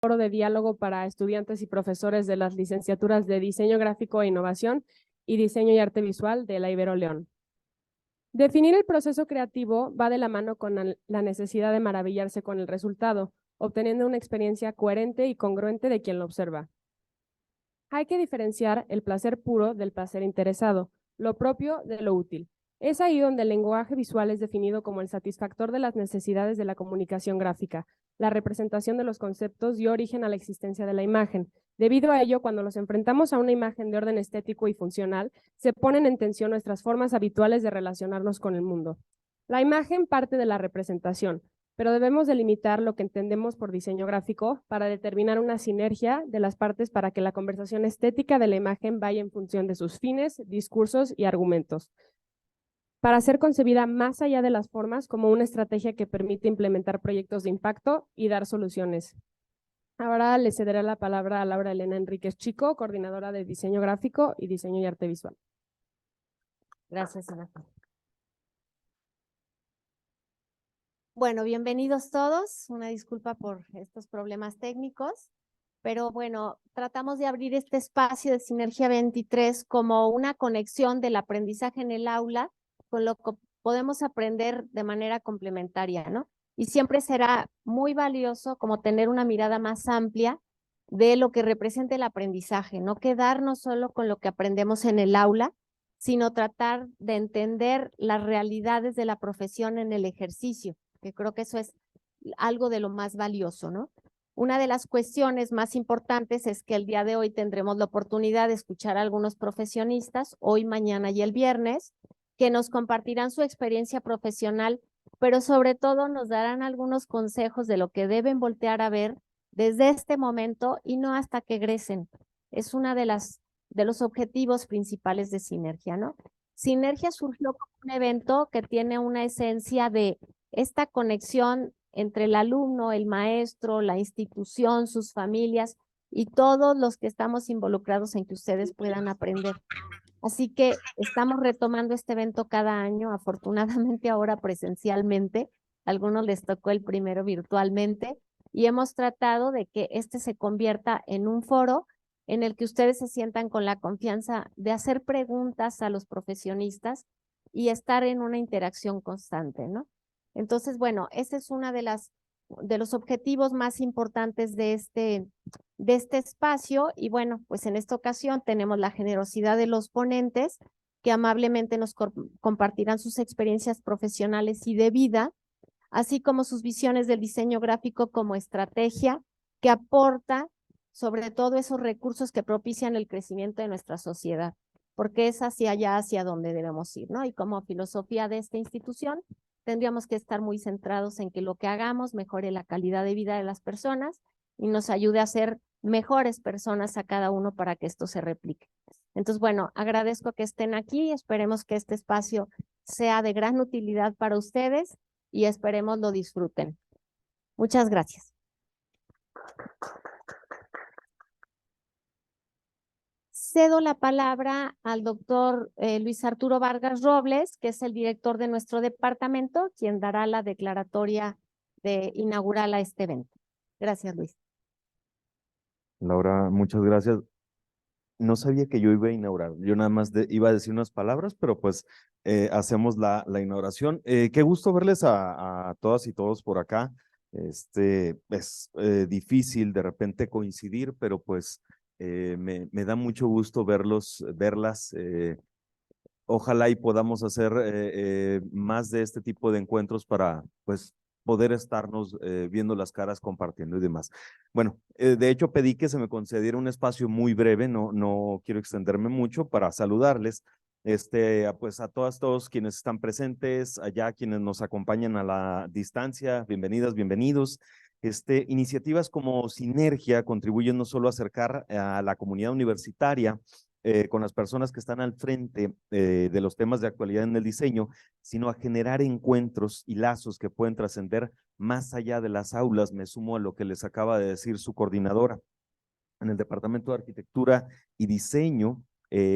foro de diálogo para estudiantes y profesores de las licenciaturas de Diseño Gráfico e Innovación y Diseño y Arte Visual de la Ibero León. Definir el proceso creativo va de la mano con la necesidad de maravillarse con el resultado, obteniendo una experiencia coherente y congruente de quien lo observa. Hay que diferenciar el placer puro del placer interesado, lo propio de lo útil. Es ahí donde el lenguaje visual es definido como el satisfactor de las necesidades de la comunicación gráfica. La representación de los conceptos dio origen a la existencia de la imagen. Debido a ello, cuando nos enfrentamos a una imagen de orden estético y funcional, se ponen en tensión nuestras formas habituales de relacionarnos con el mundo. La imagen parte de la representación, pero debemos delimitar lo que entendemos por diseño gráfico para determinar una sinergia de las partes para que la conversación estética de la imagen vaya en función de sus fines, discursos y argumentos, para ser concebida más allá de las formas como una estrategia que permite implementar proyectos de impacto y dar soluciones. Ahora le cederé la palabra a Laura Elena Enríquez Chico, coordinadora de Diseño Gráfico y Diseño y Arte Visual. Gracias, Ana. Bueno, bienvenidos todos. Una disculpa por estos problemas técnicos, pero bueno, tratamos de abrir este espacio de Sinergia 23 como una conexión del aprendizaje en el aula con lo que podemos aprender de manera complementaria, ¿no? Y siempre será muy valioso como tener una mirada más amplia de lo que representa el aprendizaje, no quedarnos solo con lo que aprendemos en el aula, sino tratar de entender las realidades de la profesión en el ejercicio, que creo que eso es algo de lo más valioso, ¿no? Una de las cuestiones más importantes es que el día de hoy tendremos la oportunidad de escuchar a algunos profesionistas, hoy, mañana y el viernes, que nos compartirán su experiencia profesional, pero sobre todo nos darán algunos consejos de lo que deben voltear a ver desde este momento y no hasta que egresen. Es una de los objetivos principales de Sinergia, ¿no? Sinergia surgió como un evento que tiene una esencia de esta conexión entre el alumno, el maestro, la institución, sus familias y todos los que estamos involucrados en que ustedes puedan aprender. Así que estamos retomando este evento cada año, afortunadamente ahora presencialmente, a algunos les tocó el primero virtualmente, y hemos tratado de que este se convierta en un foro en el que ustedes se sientan con la confianza de hacer preguntas a los profesionistas y estar en una interacción constante, ¿no? Entonces, bueno, ese es una de los objetivos más importantes de este espacio. Y bueno, pues en esta ocasión tenemos la generosidad de los ponentes que amablemente nos compartirán sus experiencias profesionales y de vida, así como sus visiones del diseño gráfico como estrategia que aporta sobre todo esos recursos que propician el crecimiento de nuestra sociedad, porque es hacia allá, hacia donde debemos ir, ¿no? Y como filosofía de esta institución, tendríamos que estar muy centrados en que lo que hagamos mejore la calidad de vida de las personas y nos ayude a ser mejores personas a cada uno para que esto se replique. Entonces, bueno, agradezco que estén aquí, esperemos que este espacio sea de gran utilidad para ustedes y esperemos lo disfruten. Muchas gracias. Cedo la palabra al doctor Luis Arturo Vargas Robles, que es el director de nuestro departamento, quien dará la declaratoria de inaugural a este evento. Gracias, Luis. Laura, muchas gracias. No sabía que yo iba a inaugurar, yo nada más iba a decir unas palabras, pero pues hacemos la inauguración. Qué gusto verles a todas y todos por acá. Es difícil de repente coincidir, pero pues me da mucho gusto verlas. Ojalá y podamos hacer más de este tipo de encuentros para pues poder estarnos viendo las caras, compartiendo y demás. Bueno, de hecho pedí que se me concediera un espacio muy breve, no quiero extenderme mucho para saludarles, pues a todos quienes están presentes, allá quienes nos acompañan a la distancia, bienvenidas, bienvenidos. Iniciativas como Sinergia contribuyen no solo a acercar a la comunidad universitaria, con las personas que están al frente de los temas de actualidad en el diseño, sino a generar encuentros y lazos que pueden trascender más allá de las aulas. Me sumo a lo que les acaba de decir su coordinadora. En el Departamento de Arquitectura y Diseño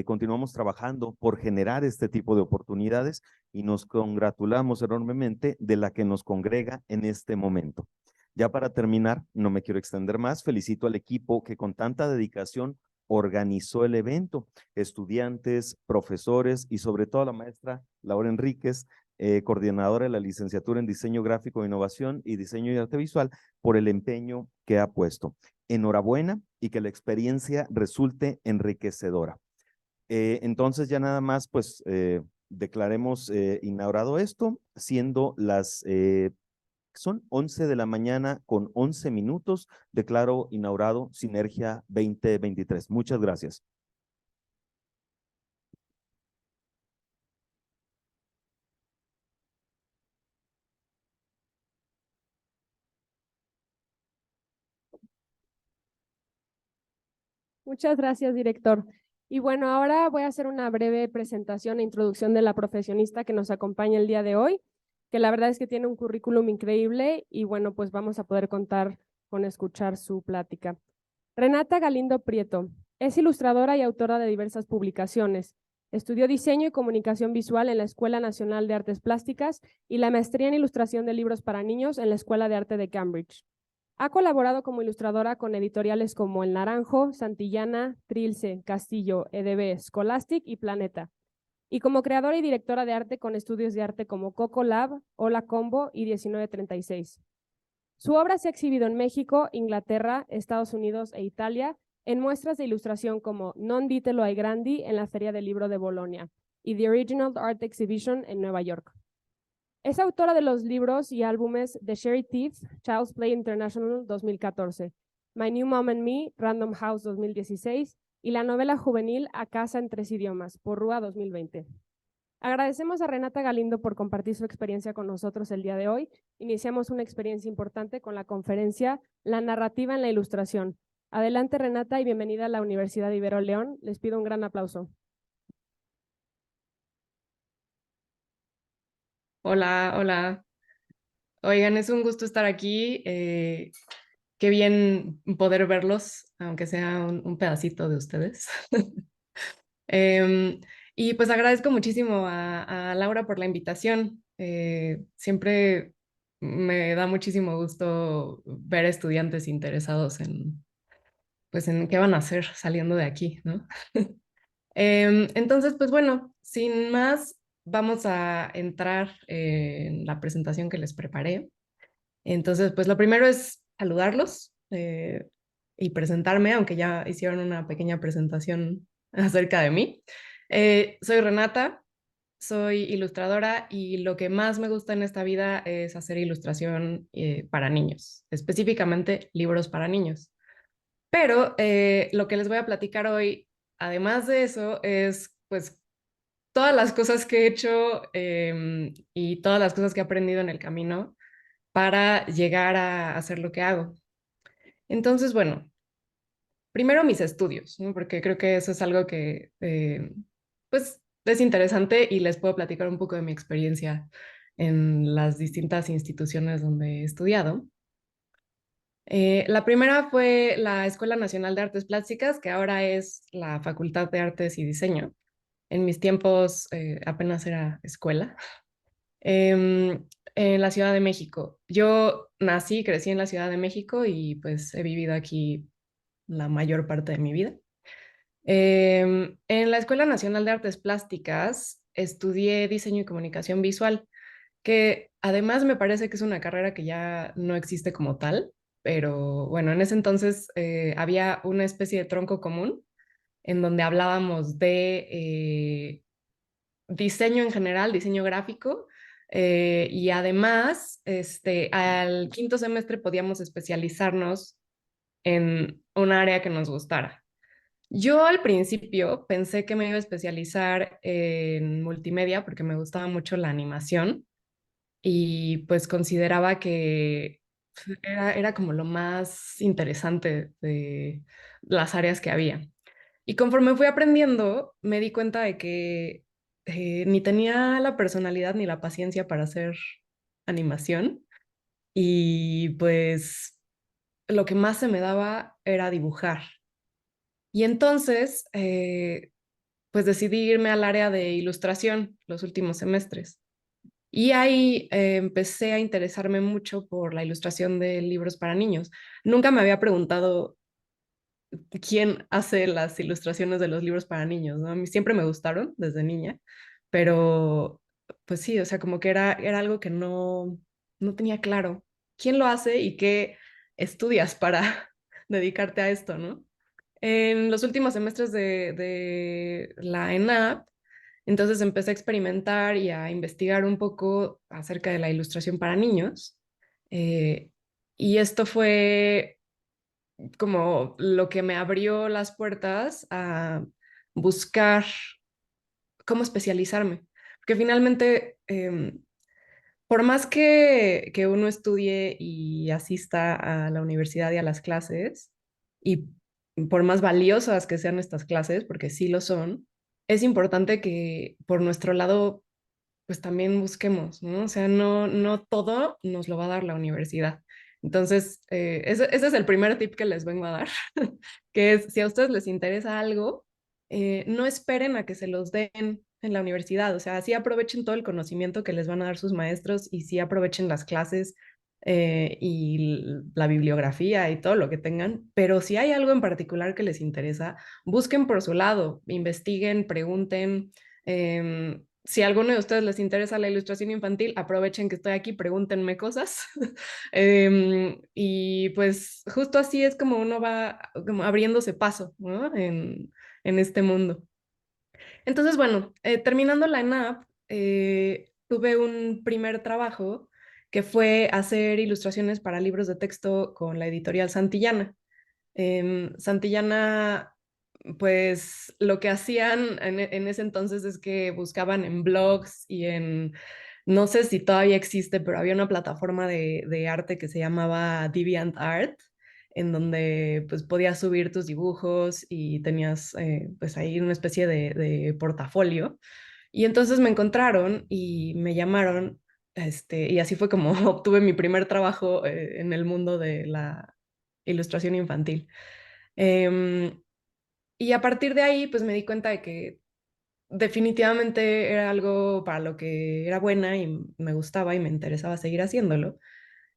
continuamos trabajando por generar este tipo de oportunidades y nos congratulamos enormemente de la que nos congrega en este momento. Ya para terminar, no me quiero extender más, felicito al equipo que con tanta dedicación organizó el evento, estudiantes, profesores y sobre todo a la maestra Laura Enríquez, coordinadora de la licenciatura en Diseño Gráfico, Innovación y Diseño y Arte Visual, por el empeño que ha puesto. Enhorabuena y que la experiencia resulte enriquecedora. Entonces ya nada más, pues, declaremos inaugurado esto, siendo son 11 de la mañana con 11 minutos. Declaro inaugurado Sinergia 2023. Muchas gracias. Muchas gracias, director. Y bueno, ahora voy a hacer una breve presentación e introducción de la profesionista que nos acompaña el día de hoy, que la verdad es que tiene un currículum increíble y bueno, pues vamos a poder contar con escuchar su plática. Renata Galindo Prieto es ilustradora y autora de diversas publicaciones. Estudió diseño y comunicación visual en la Escuela Nacional de Artes Plásticas y la maestría en ilustración de libros para niños en la Escuela de Arte de Cambridge. Ha colaborado como ilustradora con editoriales como El Naranjo, Santillana, Trilce, Castillo, EDB, Scholastic y Planeta. Y como creadora y directora de arte con estudios de arte como Coco Lab, Hola Combo y 1936. Su obra se ha exhibido en México, Inglaterra, Estados Unidos e Italia en muestras de ilustración como Non ditelo ai grandi en la Feria del Libro de Bolonia y The Original Art Exhibition en Nueva York. Es autora de los libros y álbumes The Sherry Thief, Child's Play International 2014, My New Mom and Me, Random House 2016 y la novela juvenil A Casa en 3 idiomas, por Rúa 2020. Agradecemos a Renata Galindo por compartir su experiencia con nosotros el día de hoy. Iniciamos una experiencia importante con la conferencia La narrativa en la ilustración. Adelante, Renata, y bienvenida a la Universidad Ibero León. Les pido un gran aplauso. Hola, hola. Oigan, es un gusto estar aquí. Qué bien poder verlos, aunque sea un pedacito de ustedes. Em, y pues agradezco muchísimo a Laura por la invitación. Siempre me da muchísimo gusto ver estudiantes interesados pues, en qué van a hacer saliendo de aquí, ¿no? Entonces, pues bueno, sin más, vamos a entrar en la presentación que les preparé. Entonces, pues lo primero es saludarlos y presentarme, aunque ya hicieron una pequeña presentación acerca de mí. Soy Renata, soy ilustradora y lo que más me gusta en esta vida es hacer ilustración para niños, específicamente libros para niños. Pero lo que les voy a platicar hoy, además de eso, es pues todas las cosas que he hecho y todas las cosas que he aprendido en el camino para llegar a hacer lo que hago. Entonces, bueno, primero mis estudios, ¿no? Porque creo que eso es algo que pues es interesante y les puedo platicar un poco de mi experiencia en las distintas instituciones donde he estudiado. La primera fue la Escuela Nacional de Artes Plásticas, que ahora es la Facultad de Artes y Diseño. En mis tiempos apenas era escuela. En la Ciudad de México. Yo nací y crecí en la Ciudad de México y pues he vivido aquí la mayor parte de mi vida. En la Escuela Nacional de Artes Plásticas estudié diseño y comunicación visual, que además me parece que es una carrera que ya no existe como tal, pero bueno, en ese entonces había una especie de tronco común en donde hablábamos de diseño en general, diseño gráfico, y además, al quinto semestre podíamos especializarnos en un área que nos gustara. Yo al principio pensé que me iba a especializar en multimedia porque me gustaba mucho la animación y pues consideraba que era como lo más interesante de las áreas que había. Y conforme fui aprendiendo, me di cuenta de que ni tenía la personalidad ni la paciencia para hacer animación y pues lo que más se me daba era dibujar. Y entonces, pues decidí irme al área de ilustración los últimos semestres. Y ahí empecé a interesarme mucho por la ilustración de libros para niños. Nunca me había preguntado quién hace las ilustraciones de los libros para niños, ¿no? A mí siempre me gustaron desde niña, pero pues sí, o sea, como que era algo que no tenía claro. ¿Quién lo hace y qué estudias para dedicarte a esto, ¿no? En los últimos semestres de la ENAP, entonces empecé a experimentar y a investigar un poco acerca de la ilustración para niños. eh, y esto fue como lo que me abrió las puertas a buscar cómo especializarme. Porque finalmente, por más que uno estudie y asista a la universidad y a las clases, y por más valiosas que sean estas clases, porque sí lo son, es importante que por nuestro lado pues también busquemos, ¿no? O sea, no todo nos lo va a dar la universidad. Entonces, ese es el primer tip que les vengo a dar, que es, si a ustedes les interesa algo, no esperen a que se los den en la universidad, o sea, sí aprovechen todo el conocimiento que les van a dar sus maestros y sí aprovechen las clases y la bibliografía y todo lo que tengan, pero si hay algo en particular que les interesa, busquen por su lado, investiguen, pregunten. Si a alguno de ustedes les interesa la ilustración infantil, aprovechen que estoy aquí, pregúntenme cosas. Y pues justo así es como uno va como abriéndose paso, ¿no? En este mundo. Entonces, bueno, terminando la ENAP, tuve un primer trabajo que fue hacer ilustraciones para libros de texto con la editorial Santillana. Santillana, pues lo que hacían en ese entonces es que buscaban en blogs y no sé si todavía existe, pero había una plataforma de arte que se llamaba DeviantArt, en donde pues podías subir tus dibujos y tenías pues ahí una especie de portafolio. Y entonces me encontraron y me llamaron, y así fue como obtuve mi primer trabajo en el mundo de la ilustración infantil. Em, y a partir de ahí, pues me di cuenta de que definitivamente era algo para lo que era buena y me gustaba y me interesaba seguir haciéndolo.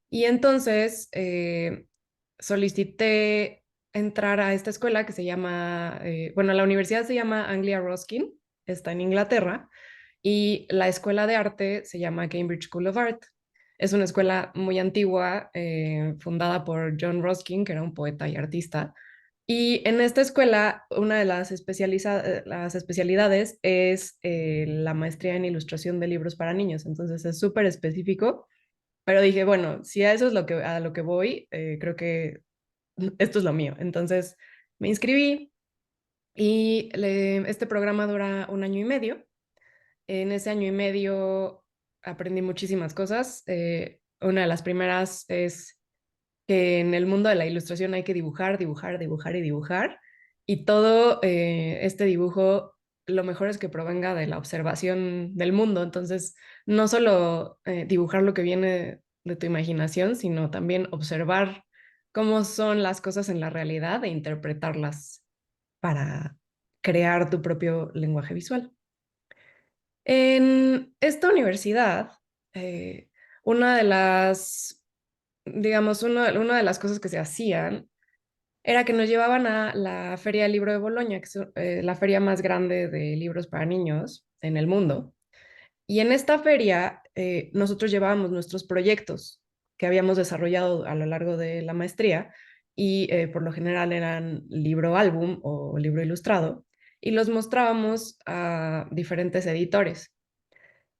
Y entonces solicité entrar a esta escuela que se llama, bueno, la universidad se llama Anglia Ruskin, está en Inglaterra, y la escuela de arte se llama Cambridge School of Art. Es una escuela muy antigua, fundada por John Ruskin, que era un poeta y artista. Y en esta escuela, una de las especialidades es la maestría en ilustración de libros para niños. Entonces es súper específico, pero dije, bueno, si a eso es a lo que voy, creo que esto es lo mío. Entonces me inscribí y este programa dura un año y medio. En ese año y medio aprendí muchísimas cosas. Una de las primeras es que en el mundo de la ilustración hay que dibujar, dibujar, dibujar y dibujar. Y todo este dibujo, lo mejor es que provenga de la observación del mundo. Entonces, no solo dibujar lo que viene de tu imaginación, sino también observar cómo son las cosas en la realidad e interpretarlas para crear tu propio lenguaje visual. En esta universidad, una de las, digamos, una de las cosas que se hacían era que nos llevaban a la Feria del Libro de Boloña, que es la feria más grande de libros para niños en el mundo. Y en esta feria nosotros llevábamos nuestros proyectos que habíamos desarrollado a lo largo de la maestría y por lo general eran libro álbum o libro ilustrado y los mostrábamos a diferentes editores.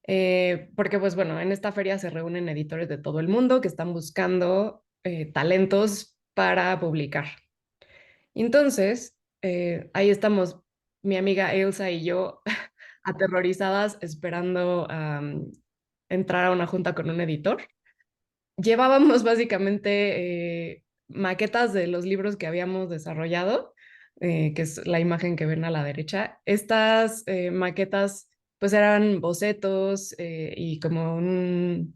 Porque pues bueno, en esta feria se reúnen editores de todo el mundo que están buscando talentos para publicar. Entonces, ahí estamos mi amiga Elsa y yo aterrorizadas esperando a entrar a una junta con un editor. Llevábamos básicamente maquetas de los libros que habíamos desarrollado, que es la imagen que ven a la derecha. Estas maquetas pues eran bocetos y como un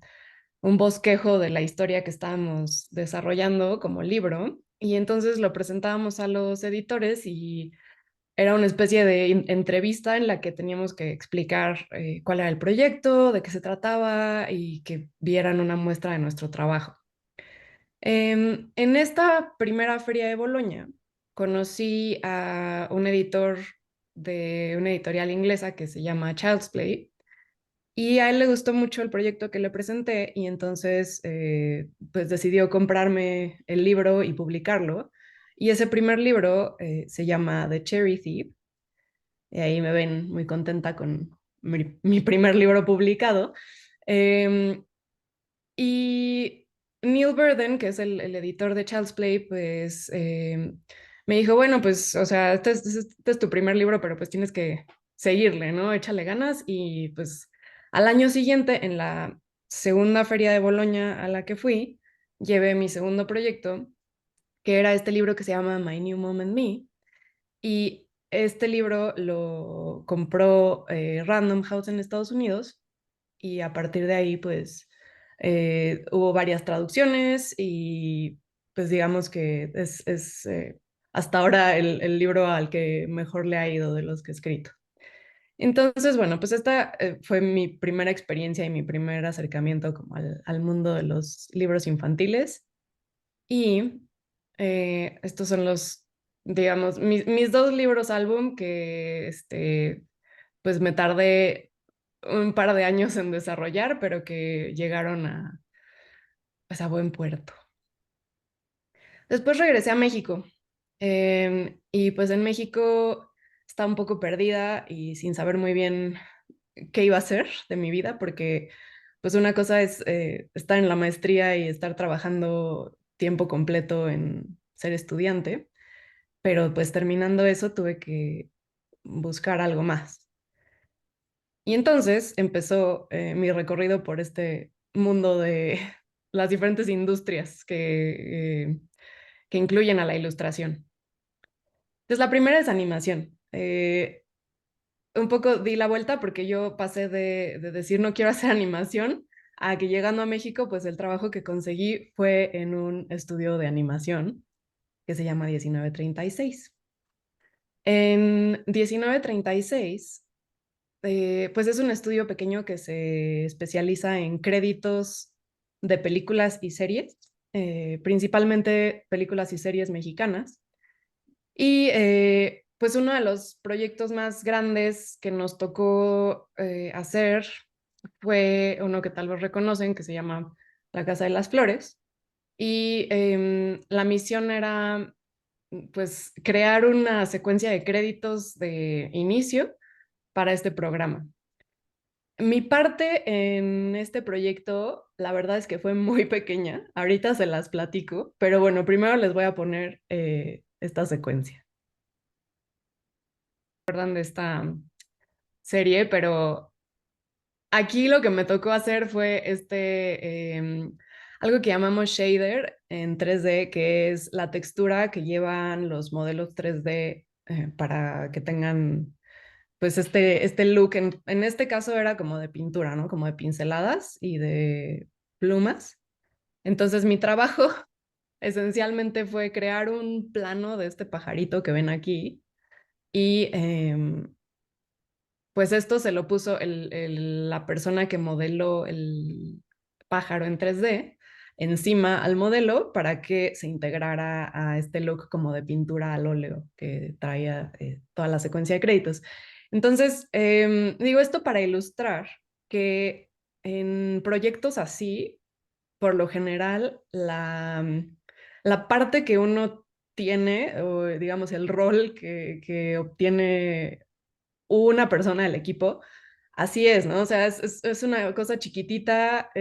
bosquejo de la historia que estábamos desarrollando como libro. Y entonces lo presentábamos a los editores y era una especie de entrevista en la que teníamos que explicar cuál era el proyecto, de qué se trataba y que vieran una muestra de nuestro trabajo. En esta primera feria de Boloña conocí a un editor de una editorial inglesa que se llama Child's Play y a él le gustó mucho el proyecto que le presenté y entonces pues decidió comprarme el libro y publicarlo. Y ese primer libro se llama The Cherry Thief y ahí me ven muy contenta con mi primer libro publicado. Em, y Neil Burden, que es el editor de Child's Play, pues me dijo, bueno, pues, o sea, este es tu primer libro, pero pues tienes que seguirle, ¿no? Échale ganas. Y pues al año siguiente, en la segunda feria de Boloña a la que fui, llevé mi segundo proyecto, que era este libro que se llama My New Mom and Me. Y este libro lo compró Random House en Estados Unidos y a partir de ahí, pues, hubo varias traducciones y pues digamos que es hasta ahora el libro al que mejor le ha ido de los que he escrito. Entonces, bueno, pues esta fue mi primera experiencia y mi primer acercamiento como al mundo de los libros infantiles. Y estos son los, digamos, mis dos libros álbum que, pues me tardé un par de años en desarrollar, pero que llegaron pues, a buen puerto. Después regresé a México y pues en México estaba un poco perdida y sin saber muy bien qué iba a hacer de mi vida, porque pues una cosa es estar en la maestría y estar trabajando tiempo completo en ser estudiante, pero pues terminando eso tuve que buscar algo más. Y entonces empezó mi recorrido por este mundo de las diferentes industrias que incluyen a la ilustración. Entonces la primera es animación. Un poco di la vuelta porque yo pasé de decir no quiero hacer animación a que llegando a México, pues el trabajo que conseguí fue en un estudio de animación que se llama 1936. En 1936 pues es un estudio pequeño que se especializa en créditos de películas y series, principalmente películas y series mexicanas. Y pues uno de los proyectos más grandes que nos tocó hacer fue uno que tal vez reconocen, que se llama La Casa de las Flores. Y la misión era pues crear una secuencia de créditos de inicio para este programa. Mi parte en este proyecto, la verdad es que fue muy pequeña. Ahorita se las platico, pero bueno, primero les voy a poner esta secuencia. Recuerdan de esta serie, pero aquí lo que me tocó hacer fue algo que llamamos shader en 3D, que es la textura que llevan los modelos 3D para que tengan pues este look, en este caso era como de pintura, ¿no? Como de pinceladas y de plumas. Entonces mi trabajo esencialmente fue crear un plano de este pajarito que ven aquí y pues esto se lo puso la persona que modeló el pájaro en 3D encima al modelo para que se integrara a este look como de pintura al óleo que traía toda la secuencia de créditos. Entonces, digo esto para ilustrar que en proyectos así, por lo general, la parte que uno tiene, o digamos el rol que obtiene una persona del equipo, así es, ¿no? O sea, es una cosa chiquitita,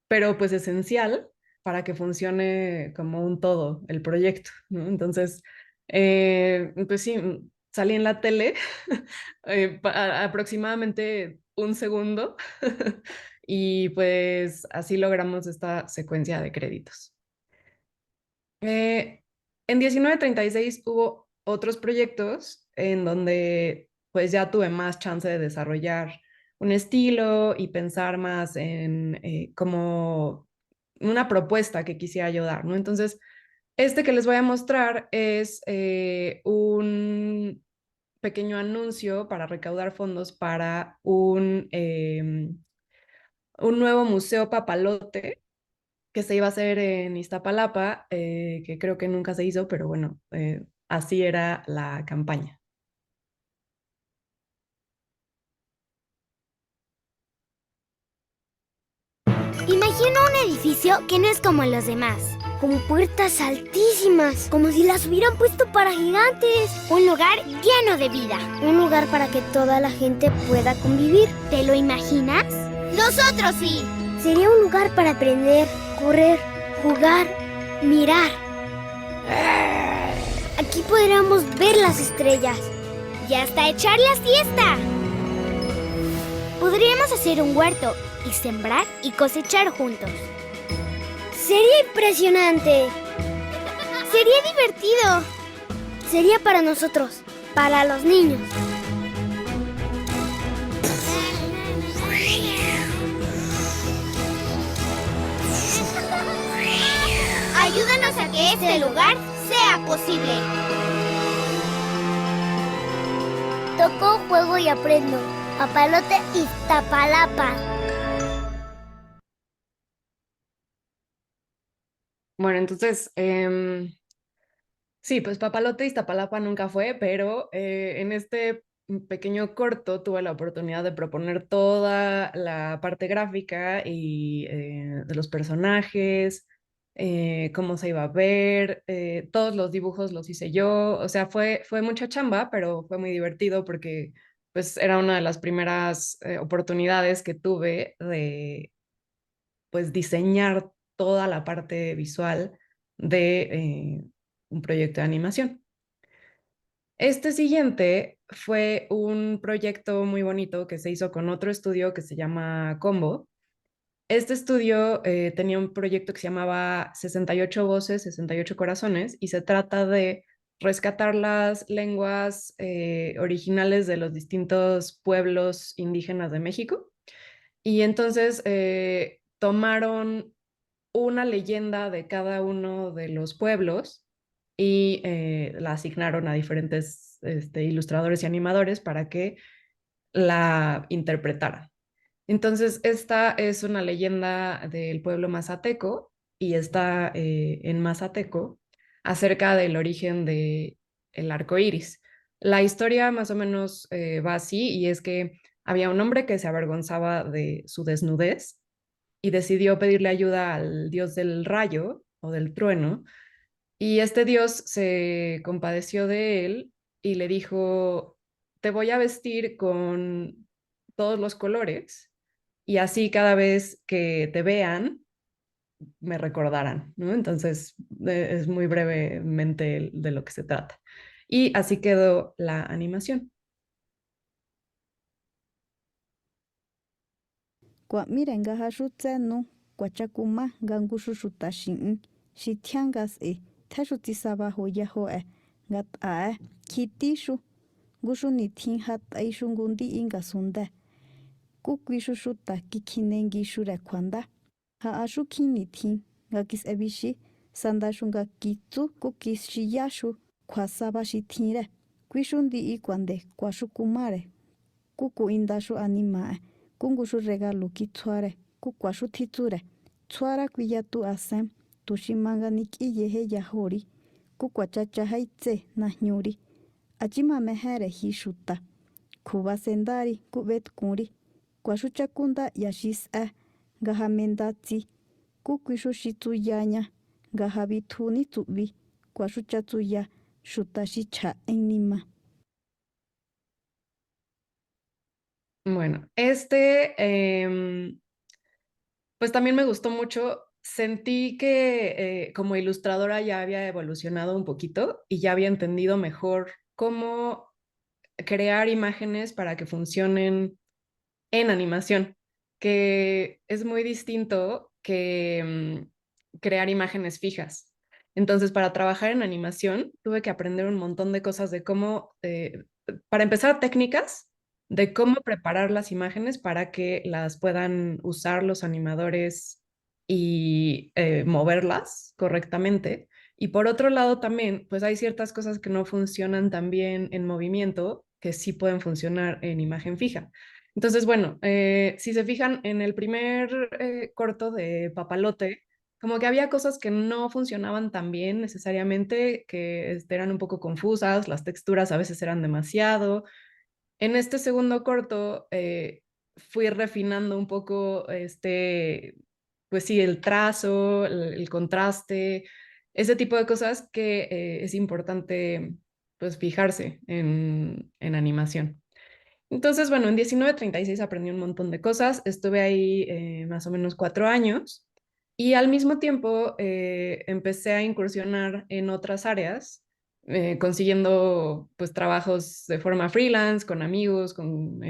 pero pues esencial para que funcione como un todo el proyecto, ¿no? Entonces, pues sí, salí en la tele aproximadamente un segundo y pues así logramos esta secuencia de créditos. En 1936 hubo otros proyectos en donde pues ya tuve más chance de desarrollar un estilo y pensar más en como una propuesta que quisiera yo dar, ¿no? Entonces, este que les voy a mostrar es pequeño anuncio para recaudar fondos para un nuevo museo papalote que se iba a hacer en Iztapalapa, que creo que nunca se hizo, pero bueno, así era la campaña. Imagina un edificio que no es como los demás. Como puertas altísimas, como si las hubieran puesto para gigantes. Un lugar lleno de vida. Un lugar para que toda la gente pueda convivir. ¿Te lo imaginas? ¡Nosotros sí! Sería un lugar para aprender, correr, jugar, mirar. Aquí podríamos ver las estrellas y hasta echar la siesta. Podríamos hacer un huerto y sembrar y cosechar juntos. Sería impresionante. Sería divertido. Sería para nosotros, para los niños. Ayúdanos a que este lugar sea posible. Toco, juego y aprendo. Papalote Iztapalapa. Bueno, entonces, sí, pues Papalote Iztapalapa nunca fue, pero en este pequeño corto tuve la oportunidad de proponer toda la parte gráfica y de los personajes, cómo se iba a ver, todos los dibujos los hice yo, o sea, fue mucha chamba, pero fue muy divertido porque pues era una de las primeras oportunidades que tuve de pues diseñar toda la parte visual de un proyecto de animación. Este siguiente fue un proyecto muy bonito que se hizo con otro estudio que se llama Combo. Este estudio tenía un proyecto que se llamaba 68 voces, 68 corazones, y se trata de rescatar las lenguas originales de los distintos pueblos indígenas de México. Y entonces tomaron una leyenda de cada uno de los pueblos y la asignaron a diferentes ilustradores y animadores para que la interpretaran. Entonces, esta es una leyenda del pueblo mazateco y está en Mazateco acerca del origen del arco iris. La historia más o menos va así, y es que había un hombre que se avergonzaba de su desnudez y decidió pedirle ayuda al dios del rayo o del trueno, y este dios se compadeció de él y le dijo: te voy a vestir con todos los colores y así cada vez que te vean me recordarán, ¿no? Entonces es muy brevemente de lo que se trata. Y así quedó la animación. Kwa mirenga hashutenu, kwa chakuma gangushu shutashin, shitiangas tashutisaba hoyaho gat kitishu, gushu nitin hat aishungundi ingasunda, kukwishu shuta kikinengi shurekwanda, ha ashukin nitin, gakis ebishi, sandashunga kitsu, kukis shiyashu, kwa saba shitire, kwishundi ikwande, kwa shukumare, kuku indashu animae. Kungushu regalo kitsuare, kukwashu titsure, tsuara kuyatu asem, tushimanga nikiyehe yahori, kukwachacha haitse nahnuri, achima mehere hishuta, kuba sendari kubet kuri, kwashu chakunda yashis gahamendati, kukwishu shitsuyanya, gahabituni tubi, kwashu chatsuya, shutashicha enima. Bueno, pues también me gustó mucho. Sentí que como ilustradora ya había evolucionado un poquito y ya había entendido mejor cómo crear imágenes para que funcionen en animación, que es muy distinto que crear imágenes fijas. Entonces, para trabajar en animación, tuve que aprender un montón de cosas de cómo, para empezar, técnicas de cómo preparar las imágenes para que las puedan usar los animadores y moverlas correctamente. Y por otro lado también, pues hay ciertas cosas que no funcionan tan bien en movimiento, que sí pueden funcionar en imagen fija. Entonces, bueno, si se fijan en el primer corto de Papalote, como que había cosas que no funcionaban tan bien necesariamente, que eran un poco confusas, las texturas a veces eran demasiado. En este segundo corto fui refinando un poco pues sí, el trazo, el contraste, ese tipo de cosas que es importante pues fijarse en animación. Entonces, bueno, en 1936 aprendí un montón de cosas, estuve ahí más o menos 4 años y al mismo tiempo empecé a incursionar en otras áreas, consiguiendo pues trabajos de forma freelance, con amigos, con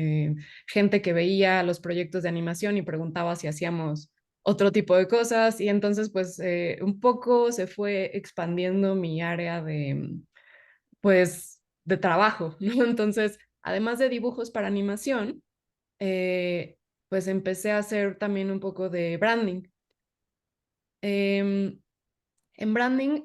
gente que veía los proyectos de animación y preguntaba si hacíamos otro tipo de cosas y entonces pues un poco se fue expandiendo mi área de pues de trabajo, ¿no? Entonces, además de dibujos para animación, pues empecé a hacer también un poco de branding. Em, en branding,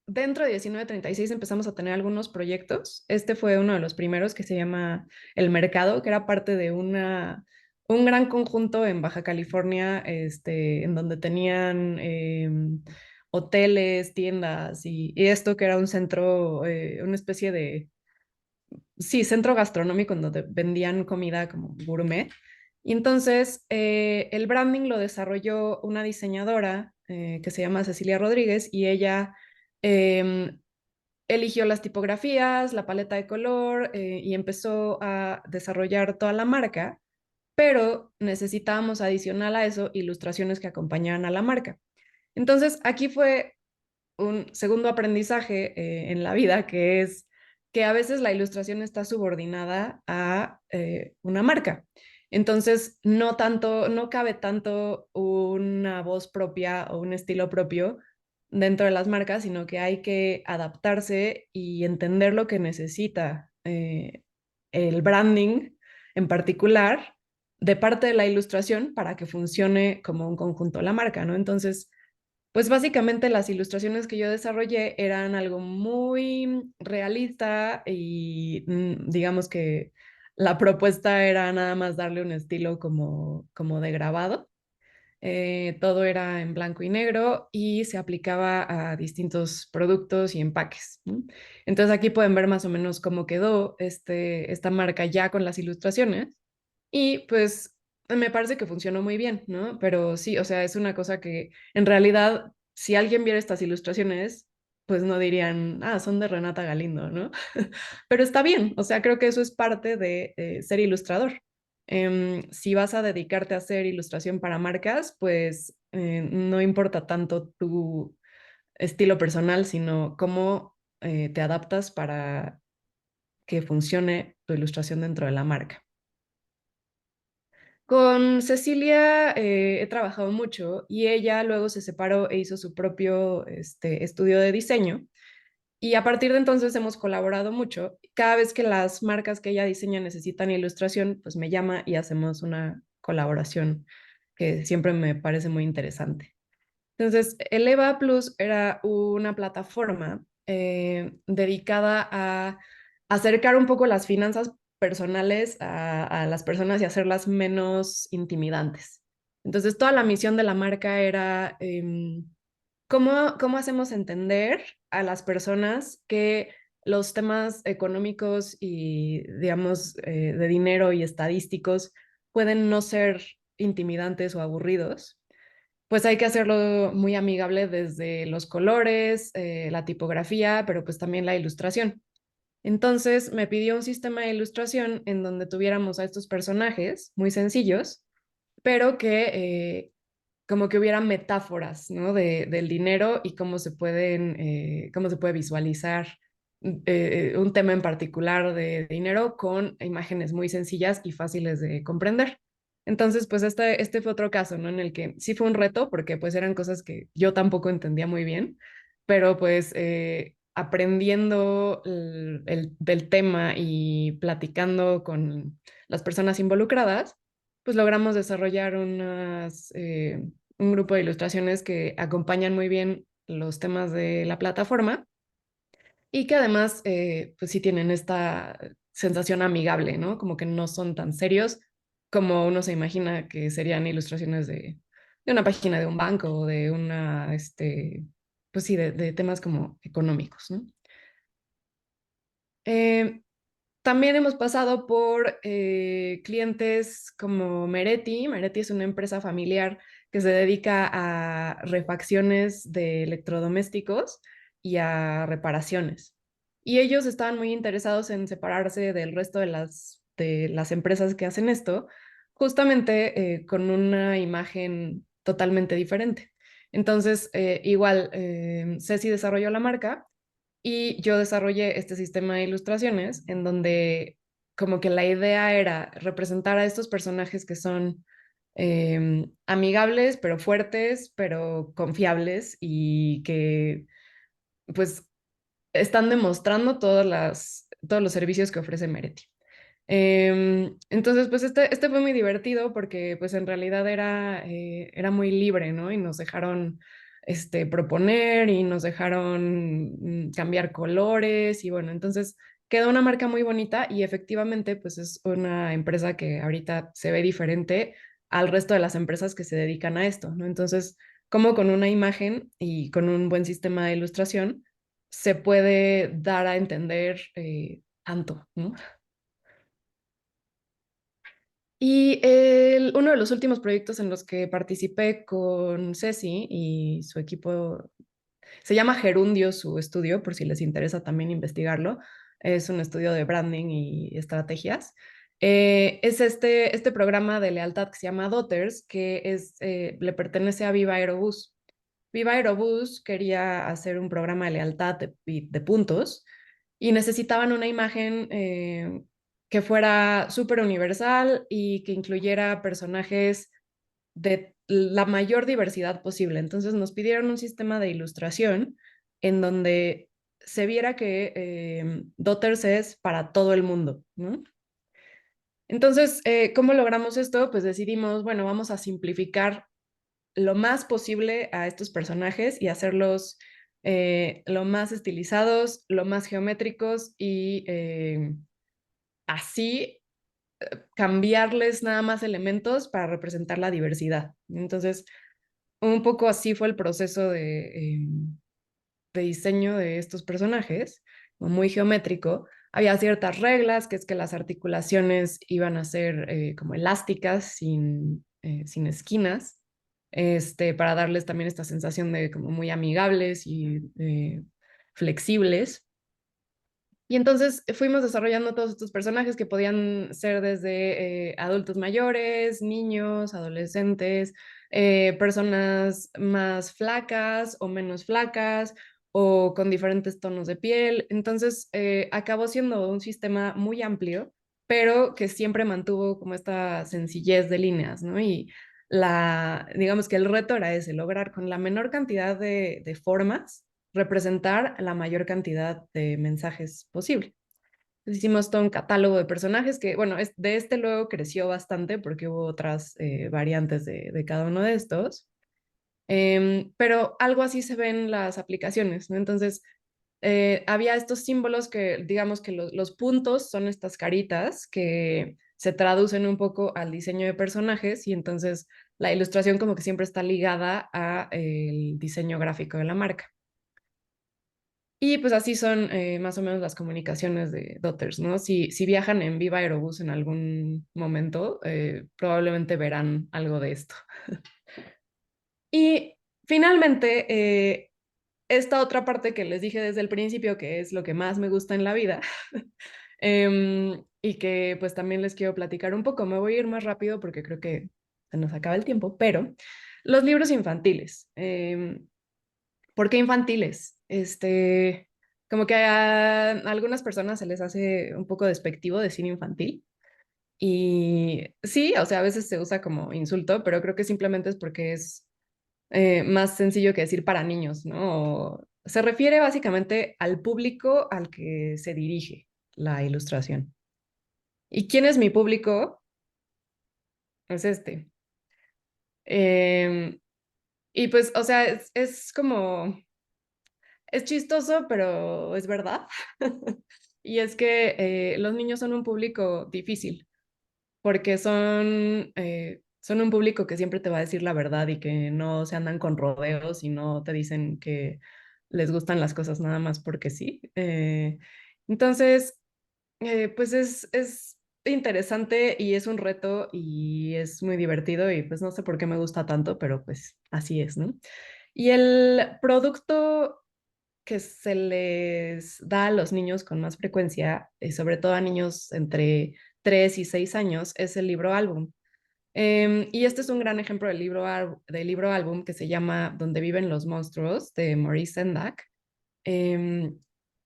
dentro de 1936 empezamos a tener algunos proyectos. Este fue uno de los primeros que se llama El Mercado, que era parte de un gran conjunto en Baja California, en donde tenían hoteles, tiendas y esto que era un centro, una especie de, sí, centro gastronómico en donde vendían comida como gourmet. Y entonces el branding lo desarrolló una diseñadora que se llama Cecilia Rodríguez y ella eligió las tipografías, la paleta de color y empezó a desarrollar toda la marca, pero necesitábamos adicional a eso ilustraciones que acompañaran a la marca. Entonces aquí fue un segundo aprendizaje en la vida, que es que a veces la ilustración está subordinada a una marca. Entonces, no cabe tanto una voz propia o un estilo propio dentro de las marcas, sino que hay que adaptarse y entender lo que necesita el branding en particular de parte de la ilustración para que funcione como un conjunto la marca, ¿no? Entonces, pues básicamente las ilustraciones que yo desarrollé eran algo muy realista y digamos que la propuesta era nada más darle un estilo como de grabado. Todo era en blanco y negro y se aplicaba a distintos productos y empaques, ¿no? Entonces aquí pueden ver más o menos cómo quedó esta marca ya con las ilustraciones y pues me parece que funcionó muy bien, ¿no? Pero sí, o sea, es una cosa que en realidad, si alguien viera estas ilustraciones, pues no dirían, ah, son de Renata Galindo, ¿no? Pero está bien, o sea, creo que eso es parte de ser ilustrador. Si vas a dedicarte a hacer ilustración para marcas, pues no importa tanto tu estilo personal, sino cómo te adaptas para que funcione tu ilustración dentro de la marca. Con Cecilia he trabajado mucho y ella luego se separó e hizo su propio estudio de diseño y a partir de entonces hemos colaborado mucho. Cada vez que las marcas que ella diseña necesitan ilustración, pues me llama y hacemos una colaboración que siempre me parece muy interesante. Entonces, Eleva Plus era una plataforma dedicada a acercar un poco las finanzas personales a las personas y hacerlas menos intimidantes. Entonces, toda la misión de la marca era cómo hacemos entender a las personas que los temas económicos y, digamos, de dinero y estadísticos pueden no ser intimidantes o aburridos, pues hay que hacerlo muy amigable desde los colores, la tipografía, pero pues también la ilustración. Entonces me pidió un sistema de ilustración en donde tuviéramos a estos personajes muy sencillos, pero que como que hubiera metáforas, ¿no? Del dinero y cómo se puede visualizar un tema en particular de dinero con imágenes muy sencillas y fáciles de comprender. Entonces, pues este fue otro caso, ¿no? En el que sí fue un reto porque pues eran cosas que yo tampoco entendía muy bien, pero pues aprendiendo del tema y platicando con las personas involucradas, pues logramos desarrollar un grupo de ilustraciones que acompañan muy bien los temas de la plataforma y que además, pues sí tienen sensación amigable, ¿no? Como que no son tan serios como uno se imagina que serían ilustraciones de una página de un banco o de una, pues sí, de temas como económicos, ¿no? Eh, También hemos pasado por clientes como Meretti. Meretti es una empresa familiar que se dedica a refacciones de electrodomésticos y a reparaciones. Y ellos estaban muy interesados en separarse del resto de las empresas que hacen esto, justamente con una imagen totalmente diferente. Entonces, igual, Ceci desarrolló la marca y yo desarrollé este sistema de ilustraciones en donde como que la idea era representar a estos personajes que son amigables, pero fuertes, pero confiables y que pues están demostrando todos los servicios que ofrece Meretti. Entonces, pues este fue muy divertido porque pues en realidad era muy libre, ¿no? Y nos dejaron proponer y nos dejaron cambiar colores y bueno, entonces quedó una marca muy bonita y efectivamente pues es una empresa que ahorita se ve diferente al resto de las empresas que se dedican a esto, ¿no? Entonces, como con una imagen y con un buen sistema de ilustración se puede dar a entender tanto, ¿no? Y uno de los últimos proyectos en los que participé con Ceci y su equipo, se llama Gerundio, su estudio, por si les interesa también investigarlo. Es un estudio de branding y estrategias. Es este programa de lealtad que se llama Daughters, que le pertenece a Viva Aerobús. Viva Aerobús quería hacer un programa de lealtad de puntos y necesitaban una imagen que fuera súper universal y que incluyera personajes de la mayor diversidad posible. Entonces nos pidieron un sistema de ilustración en donde se viera que Daughters es para todo el mundo, ¿no? Entonces, ¿cómo logramos esto? Pues decidimos, bueno, vamos a simplificar lo más posible a estos personajes y hacerlos lo más estilizados, lo más geométricos y así cambiarles nada más elementos para representar la diversidad. Entonces, un poco así fue el proceso de diseño de estos personajes, muy geométrico. Había ciertas reglas, que es que las articulaciones iban a ser como elásticas, sin esquinas, para darles también esta sensación de como muy amigables y flexibles. Y entonces fuimos desarrollando todos estos personajes que podían ser desde adultos mayores, niños, adolescentes, personas más flacas o menos flacas o con diferentes tonos de piel. Entonces acabó siendo un sistema muy amplio, pero que siempre mantuvo como esta sencillez de líneas, ¿no? Y digamos que el reto era ese, lograr con la menor cantidad de formas representar la mayor cantidad de mensajes posible. Entonces hicimos todo un catálogo de personajes que, bueno, de este luego creció bastante porque hubo otras variantes de cada uno de estos. Pero algo así se ven las aplicaciones, ¿no? Entonces, había estos símbolos que, digamos que los puntos son estas caritas que se traducen un poco al diseño de personajes y entonces la ilustración como que siempre está ligada a el diseño gráfico de la marca. Y pues así son más o menos las comunicaciones de Daughters, ¿no? Si viajan en Viva Aerobús en algún momento, probablemente verán algo de esto. Y finalmente, esta otra parte que les dije desde el principio, que es lo que más me gusta en la vida, y que pues también les quiero platicar un poco. Me voy a ir más rápido porque creo que se nos acaba el tiempo, pero los libros infantiles. ¿Por qué infantiles? Como que a algunas personas se les hace un poco despectivo decir infantil. Y sí, o sea, a veces se usa como insulto, pero creo que simplemente es porque es más sencillo que decir para niños, ¿no? Se refiere básicamente al público al que se dirige la ilustración. ¿Y quién es mi público? Es este. Em, y pues, o sea, es como, es chistoso, pero es verdad. y es que los niños son un público difícil, porque son un público que siempre te va a decir la verdad y que no se andan con rodeos y no te dicen que les gustan las cosas nada más porque sí. Entonces, pues es interesante y es un reto y es muy divertido y pues no sé por qué me gusta tanto, pero pues así es, ¿no? Y el producto que se les da a los niños con más frecuencia, sobre todo a niños entre 3 y 6 años, es el libro álbum. Y este es un gran ejemplo del libro álbum que se llama Donde viven los monstruos de Maurice Sendak, em,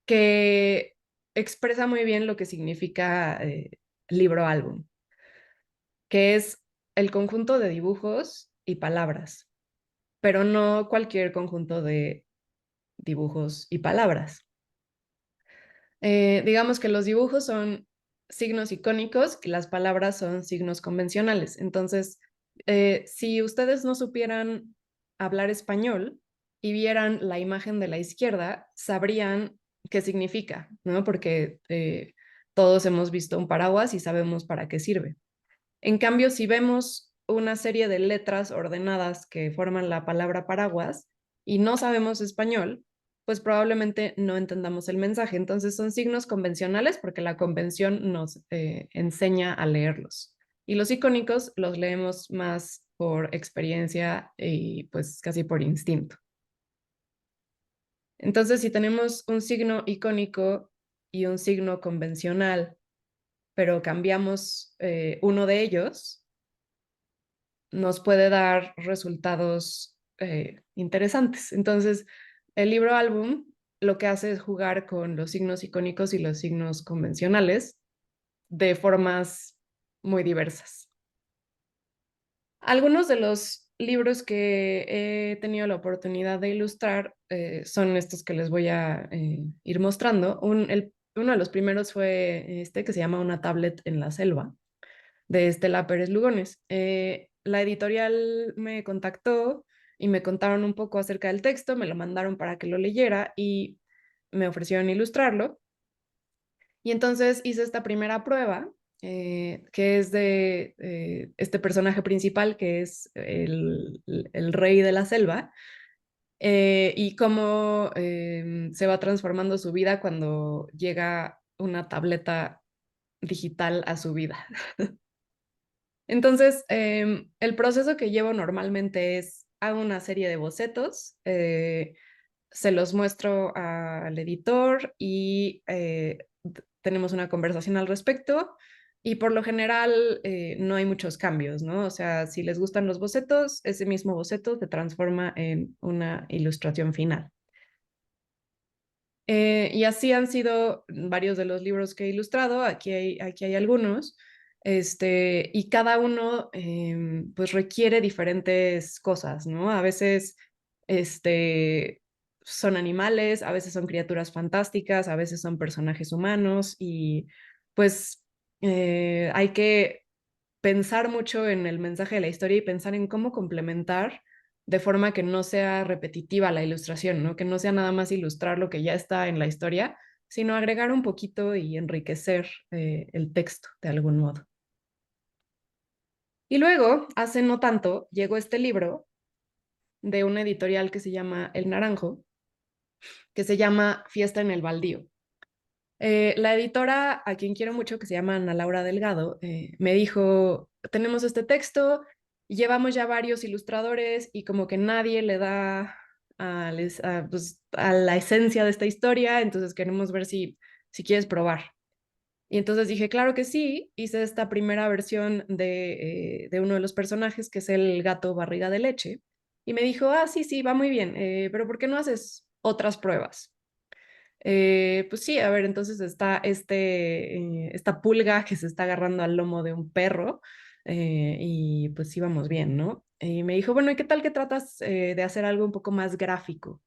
que expresa muy bien lo que significa libro álbum, que es el conjunto de dibujos y palabras, pero no cualquier conjunto de dibujos y palabras. Digamos que los dibujos son signos icónicos y las palabras son signos convencionales. Entonces, si ustedes no supieran hablar español y vieran la imagen de la izquierda, sabrían qué significa, ¿no? Porque todos hemos visto un paraguas y sabemos para qué sirve. En cambio, si vemos una serie de letras ordenadas que forman la palabra paraguas y no sabemos español, pues probablemente no entendamos el mensaje. Entonces son signos convencionales porque la convención nos enseña a leerlos. Y los icónicos los leemos más por experiencia y pues casi por instinto. Entonces, si tenemos un signo icónico y un signo convencional, pero cambiamos uno de ellos, nos puede dar resultados interesantes. Entonces, el libro álbum lo que hace es jugar con los signos icónicos y los signos convencionales de formas muy diversas. Algunos de los libros que he tenido la oportunidad de ilustrar son estos que les voy a ir mostrando. Uno de los primeros fue este que se llama Una tablet en la selva, de Estela Pérez Lugones. La editorial me contactó y me contaron un poco acerca del texto, me lo mandaron para que lo leyera y me ofrecieron ilustrarlo. Y entonces hice esta primera prueba, que es de este personaje principal, que es el rey de la selva, y cómo se va transformando su vida cuando llega una tableta digital a su vida. Entonces, el proceso que llevo normalmente es, hago una serie de bocetos, se los muestro al editor y tenemos una conversación al respecto y por lo general no hay muchos cambios, ¿no? O sea, si les gustan los bocetos, ese mismo boceto se transforma en una ilustración final. Y así han sido varios de los libros que he ilustrado, aquí hay algunos, y cada uno pues requiere diferentes cosas, ¿no? A veces son animales, a veces son criaturas fantásticas, a veces son personajes humanos y pues hay que pensar mucho en el mensaje de la historia y pensar en cómo complementar de forma que no sea repetitiva la ilustración, ¿no? Que no sea nada más ilustrar lo que ya está en la historia, sino agregar un poquito y enriquecer el texto de algún modo. Y luego, hace no tanto, llegó este libro de una editorial que se llama El Naranjo, que se llama Fiesta en el Baldío. La editora, a quien quiero mucho, que se llama Ana Laura Delgado, me dijo, tenemos este texto, llevamos ya varios ilustradores y como que nadie le da pues, a la esencia de esta historia, entonces queremos ver si quieres probar. Y entonces dije, claro que sí, hice esta primera versión de uno de los personajes, que es el gato barriga de leche, y me dijo, sí, sí, va muy bien, pero ¿por qué no haces otras pruebas? Pues sí, a ver, entonces está esta pulga que se está agarrando al lomo de un perro y pues íbamos bien, ¿no? Y me dijo, bueno, ¿y qué tal que tratas de hacer algo un poco más gráfico?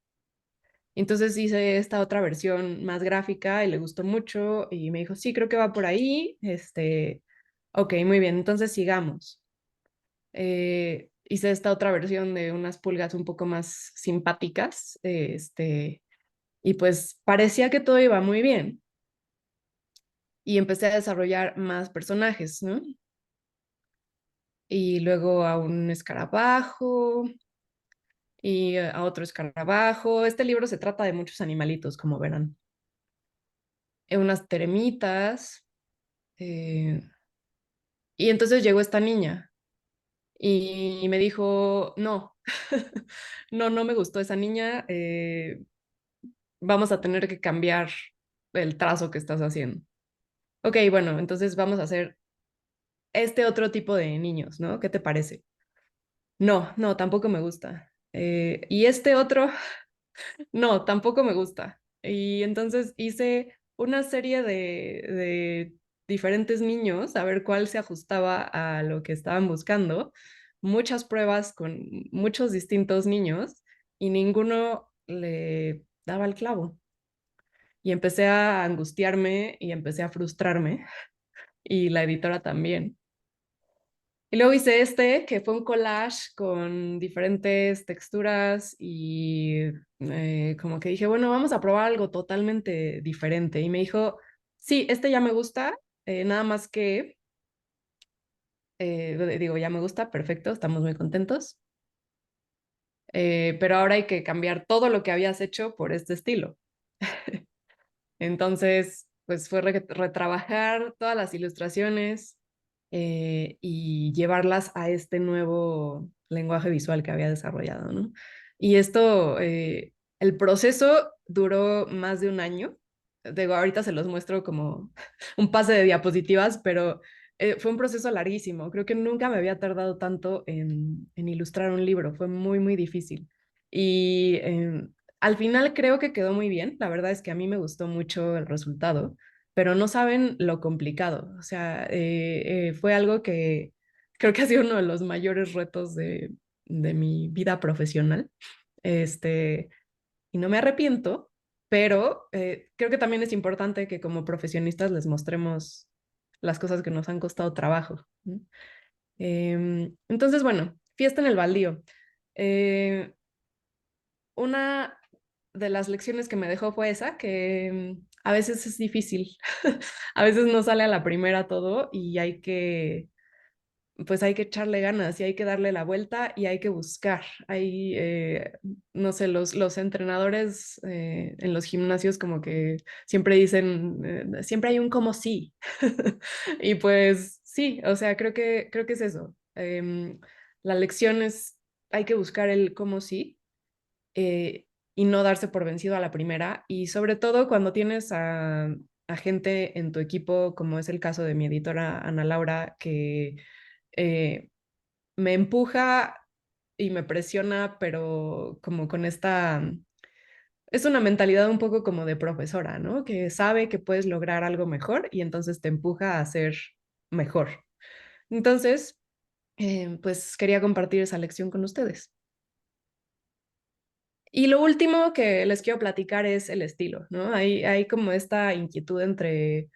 Entonces hice esta otra versión más gráfica y le gustó mucho y me dijo, sí, creo que va por ahí. Ok, muy bien, entonces sigamos. Hice esta otra versión de unas pulgas un poco más simpáticas, y pues parecía que todo iba muy bien. y empecé a desarrollar más personajes, ¿no? Y luego a un escarabajo y a otro escarabajo. Este libro se trata de muchos animalitos, como verán. Unas teremitas. Y entonces llegó esta niña y me dijo, no, no me gustó esa niña, vamos a tener que cambiar el trazo que estás haciendo. Ok, bueno, entonces vamos a hacer este otro tipo de niños, ¿no? ¿Qué te parece? No, tampoco me gusta. Y este otro, no, tampoco me gusta. Y entonces hice una serie de diferentes niños a ver cuál se ajustaba a lo que estaban buscando. Muchas pruebas con muchos distintos niños y ninguno le daba el clavo. Y empecé a angustiarme y empecé a frustrarme y la editora también. Y luego hice este, que fue un collage con diferentes texturas y como que dije, bueno, vamos a probar algo totalmente diferente. Y me dijo, sí, este ya me gusta, nada más que, digo, ya me gusta, perfecto, estamos muy contentos. Pero ahora hay que cambiar todo lo que habías hecho por este estilo. Entonces, pues fue retrabajar todas las ilustraciones y llevarlas a este nuevo lenguaje visual que había desarrollado, ¿no? Y esto, el proceso duró más de un año. Digo, ahorita se los muestro como un pase de diapositivas, pero fue un proceso larguísimo. Creo que nunca me había tardado tanto en ilustrar un libro. Fue muy, muy difícil. Y al final creo que quedó muy bien. La verdad es que a mí me gustó mucho el resultado, pero no saben lo complicado. O sea, fue algo que creo que ha sido uno de los mayores retos de mi vida profesional. Este, y no me arrepiento, pero creo que también es importante que como profesionistas les mostremos las cosas que nos han costado trabajo, ¿no? Entonces, bueno, fiesta en el baldío. Eh, una de las lecciones que me dejó fue esa, que a veces es difícil, a veces no sale a la primera todo y pues hay que echarle ganas y hay que darle la vuelta y hay que buscar. Hay, no sé, los entrenadores en los gimnasios como que siempre dicen, siempre hay un como sí. Y pues sí, o sea, creo que es eso. La lección es, hay que buscar el cómo sí y no darse por vencido a la primera. Y sobre todo cuando tienes a gente en tu equipo, como es el caso de mi editora Ana Laura, que me empuja y me presiona, pero como con esta, es una mentalidad un poco como de profesora, ¿no? Que sabe que puedes lograr algo mejor y entonces te empuja a ser mejor. Entonces, pues quería compartir esa lección con ustedes. Y lo último que les quiero platicar es el estilo, ¿no? Hay como esta inquietud entre,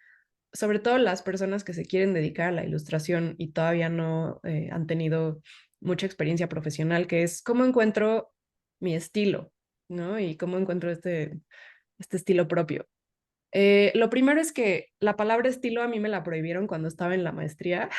sobre todo las personas que se quieren dedicar a la ilustración y todavía no han tenido mucha experiencia profesional, que es cómo encuentro mi estilo, ¿no? Y cómo encuentro este estilo propio. Lo primero es que la palabra estilo a mí me la prohibieron cuando estaba en la maestría.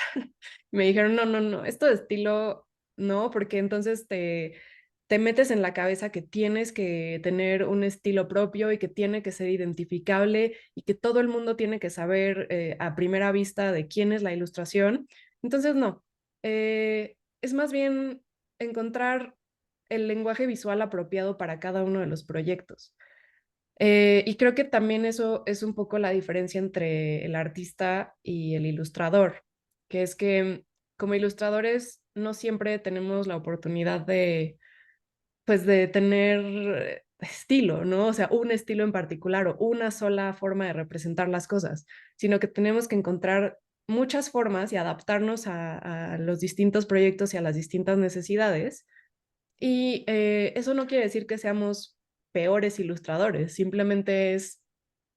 Me dijeron, no, esto de estilo no, porque entonces te metes en la cabeza que tienes que tener un estilo propio y que tiene que ser identificable y que todo el mundo tiene que saber a primera vista de quién es la ilustración. Entonces, no, es más bien encontrar el lenguaje visual apropiado para cada uno de los proyectos. Y creo que también eso es un poco la diferencia entre el artista y el ilustrador, que es que como ilustradores no siempre tenemos la oportunidad pues de tener estilo, ¿no? O sea, un estilo en particular o una sola forma de representar las cosas, sino que tenemos que encontrar muchas formas y adaptarnos a los distintos proyectos y a las distintas necesidades. Y eso no quiere decir que seamos peores ilustradores, simplemente es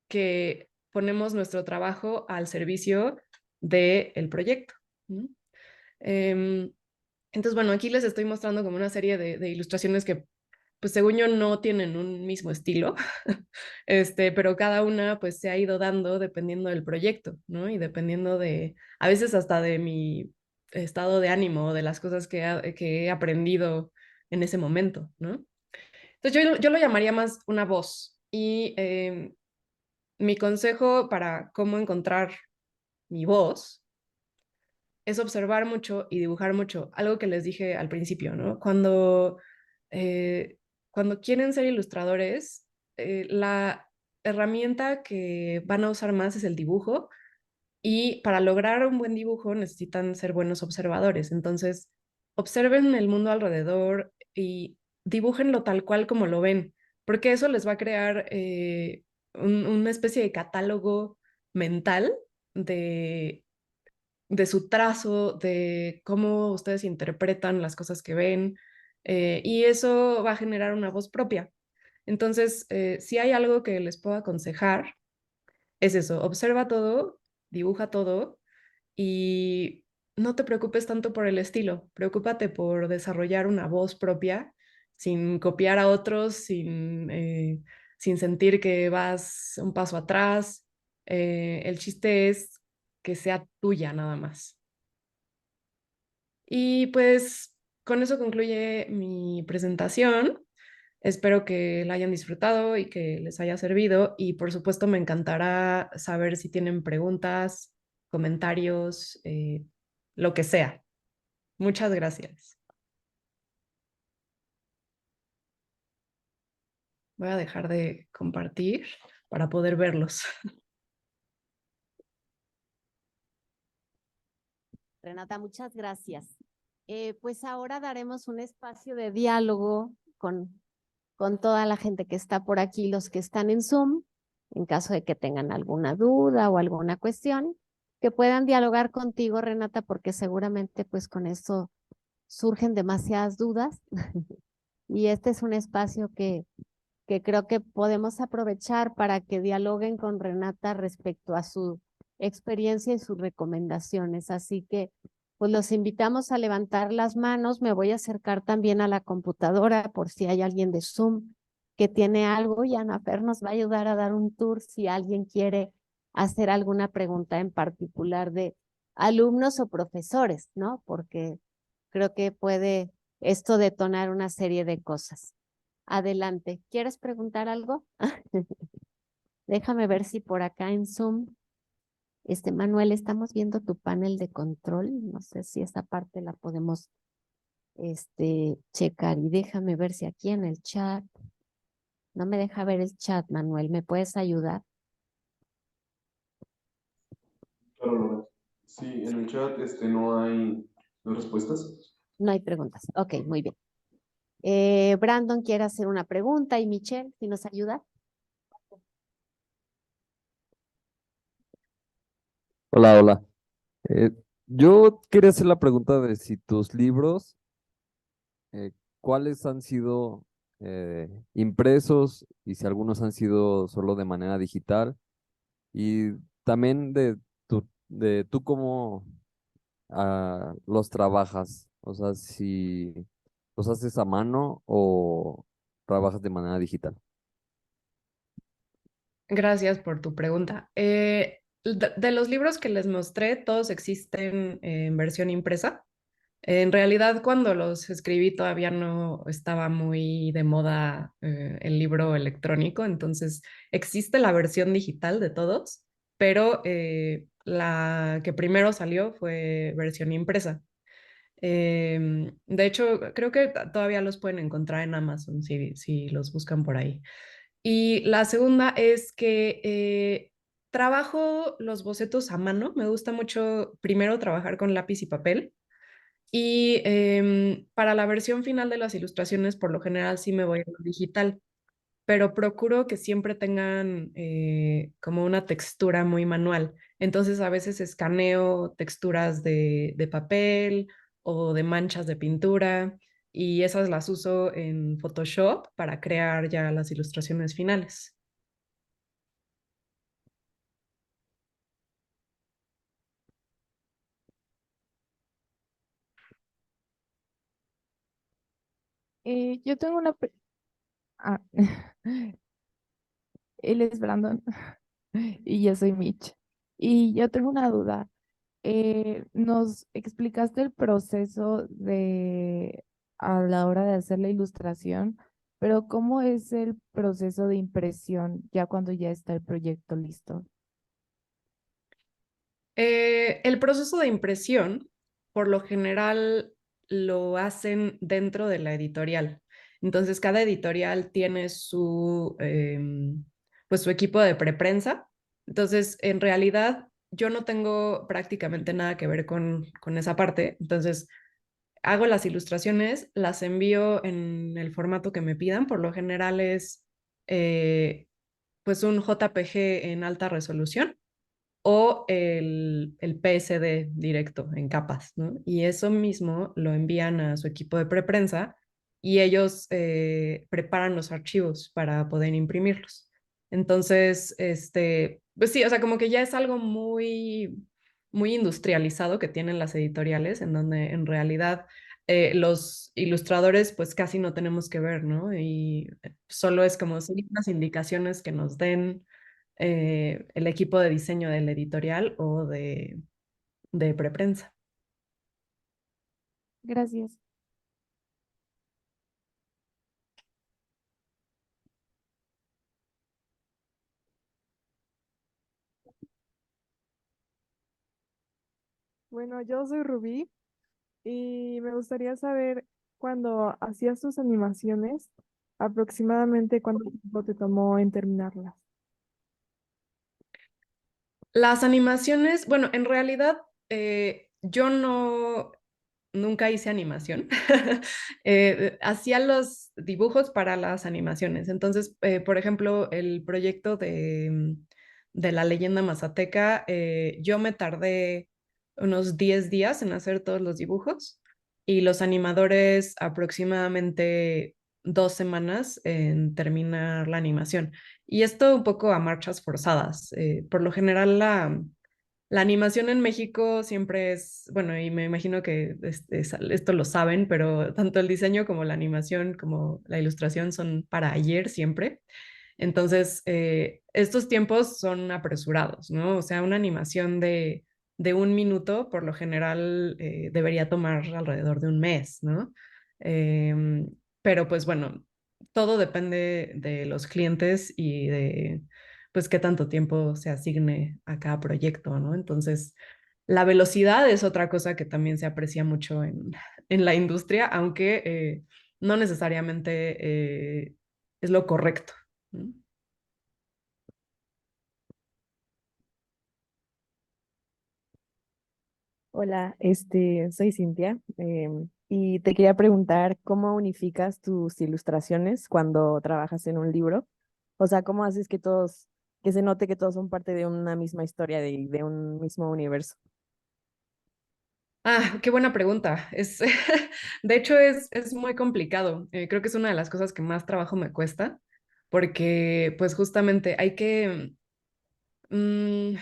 que ponemos nuestro trabajo al servicio del proyecto, ¿no? Entonces, bueno, aquí les estoy mostrando como una serie de ilustraciones que pues según yo no tienen un mismo estilo, pero cada una pues se ha ido dando dependiendo del proyecto, ¿no? Y dependiendo de, a veces hasta de mi estado de ánimo, de las cosas que he aprendido en ese momento, ¿no? Entonces yo lo llamaría más una voz. Y mi consejo para cómo encontrar mi voz es observar mucho y dibujar mucho. Algo que les dije al principio, ¿no? Cuando quieren ser ilustradores, la herramienta que van a usar más es el dibujo y para lograr un buen dibujo necesitan ser buenos observadores. Entonces, observen el mundo alrededor y dibújenlo tal cual como lo ven, porque eso les va a crear una especie de catálogo mental de, de su trazo, de cómo ustedes interpretan las cosas que ven, y eso va a generar una voz propia. Entonces, si hay algo que les puedo aconsejar, es eso, observa todo, dibuja todo y no te preocupes tanto por el estilo, preocúpate por desarrollar una voz propia sin copiar a otros, sin sentir que vas un paso atrás. El chiste es que sea tuya nada más. Y pues con eso concluye mi presentación. Espero que la hayan disfrutado y que les haya servido. Y por supuesto me encantará saber si tienen preguntas, comentarios, lo que sea. Muchas gracias. Voy a dejar de compartir para poder verlos. Renata, muchas gracias. Pues ahora daremos un espacio de diálogo con toda la gente que está por aquí, los que están en Zoom, en caso de que tengan alguna duda o alguna cuestión, que puedan dialogar contigo, Renata, porque seguramente pues con esto surgen demasiadas dudas y este es un espacio que creo que podemos aprovechar para que dialoguen con Renata respecto a su experiencia y sus recomendaciones. Así que, pues los invitamos a levantar las manos. Me voy a acercar también a la computadora por si hay alguien de Zoom que tiene algo y Ana Fer nos va a ayudar a dar un tour si alguien quiere hacer alguna pregunta en particular de alumnos o profesores, ¿no? Porque creo que puede esto detonar una serie de cosas. Adelante. ¿Quieres preguntar algo? Déjame ver si por acá en Zoom, Manuel, estamos viendo tu panel de control. No sé si esa parte la podemos, checar y déjame ver si aquí en el chat, no me deja ver el chat, Manuel, ¿me puedes ayudar? Claro, Lola. Sí, en el chat no hay respuestas. No hay preguntas. Ok, muy bien. Brandon quiere hacer una pregunta y Michelle, si nos ayuda. Hola, hola. Eh, yo quería hacer la pregunta de si tus libros, cuáles han sido impresos y si algunos han sido solo de manera digital y también de tú cómo los trabajas, o sea, si los haces a mano o trabajas de manera digital. Gracias por tu pregunta. De los libros que les mostré, todos existen en versión impresa. En realidad, cuando los escribí todavía no estaba muy de moda el libro electrónico, entonces existe la versión digital de todos, pero la que primero salió fue versión impresa. De hecho, creo que todavía los pueden encontrar en Amazon si los buscan por ahí. Y la segunda es que trabajo los bocetos a mano. Me gusta mucho primero trabajar con lápiz y papel. Y para la versión final de las ilustraciones, por lo general sí me voy a lo digital, pero procuro que siempre tengan como una textura muy manual. Entonces a veces escaneo texturas de papel o de manchas de pintura y esas las uso en Photoshop para crear ya las ilustraciones finales. Yo tengo Ah, él es Brandon y yo soy Mitch. Y yo tengo una duda. Nos explicaste el proceso de a la hora de hacer la ilustración, pero ¿cómo es el proceso de impresión ya cuando ya está el proyecto listo? El proceso de impresión, por lo general, lo hacen dentro de la editorial. Entonces, cada editorial tiene pues su equipo de preprensa. Entonces, en realidad, yo no tengo prácticamente nada que ver con esa parte. Entonces, hago las ilustraciones, las envío en el formato que me pidan. Por lo general es pues un JPG en alta resolución o el PSD directo en capas, ¿no? Y eso mismo lo envían a su equipo de preprensa y ellos preparan los archivos para poder imprimirlos. Entonces, pues sí, o sea, como que ya es algo muy industrializado que tienen las editoriales, en donde en realidad los ilustradores pues casi no tenemos que ver, ¿no? Y solo es como seguir las indicaciones que nos den el equipo de diseño del editorial o de preprensa. Gracias. Bueno, yo soy Rubí y me gustaría saber cuando hacías tus animaciones, aproximadamente cuánto tiempo te tomó en terminarlas. Las animaciones, bueno, en realidad yo nunca hice animación. Hacía los dibujos para las animaciones. Entonces, por ejemplo, el proyecto de la leyenda mazateca, yo me tardé unos 10 días en hacer todos los dibujos y los animadores aproximadamente 2 semanas en terminar la animación. Y esto un poco a marchas forzadas. Por lo general, la animación en México siempre es, bueno, y me imagino que esto lo saben, pero tanto el diseño como la animación, como la ilustración son para ayer siempre. Entonces, estos tiempos son apresurados, ¿no? O sea, una animación de 1 minuto, por lo general, debería tomar alrededor de un mes, ¿no? Em, pero pues bueno, todo depende de los clientes y de, pues, qué tanto tiempo se asigne a cada proyecto, ¿no? Entonces, la velocidad es otra cosa que también se aprecia mucho en la industria, aunque no necesariamente es lo correcto. ¿No? Hola, soy Cintia, y te quería preguntar cómo unificas tus ilustraciones cuando trabajas en un libro. O sea, ¿cómo haces que se note que todos son parte de una misma historia, de un mismo universo? Ah, qué buena pregunta. De hecho, es muy complicado. Creo que es una de las cosas que más trabajo me cuesta, porque pues justamente hay que, mm,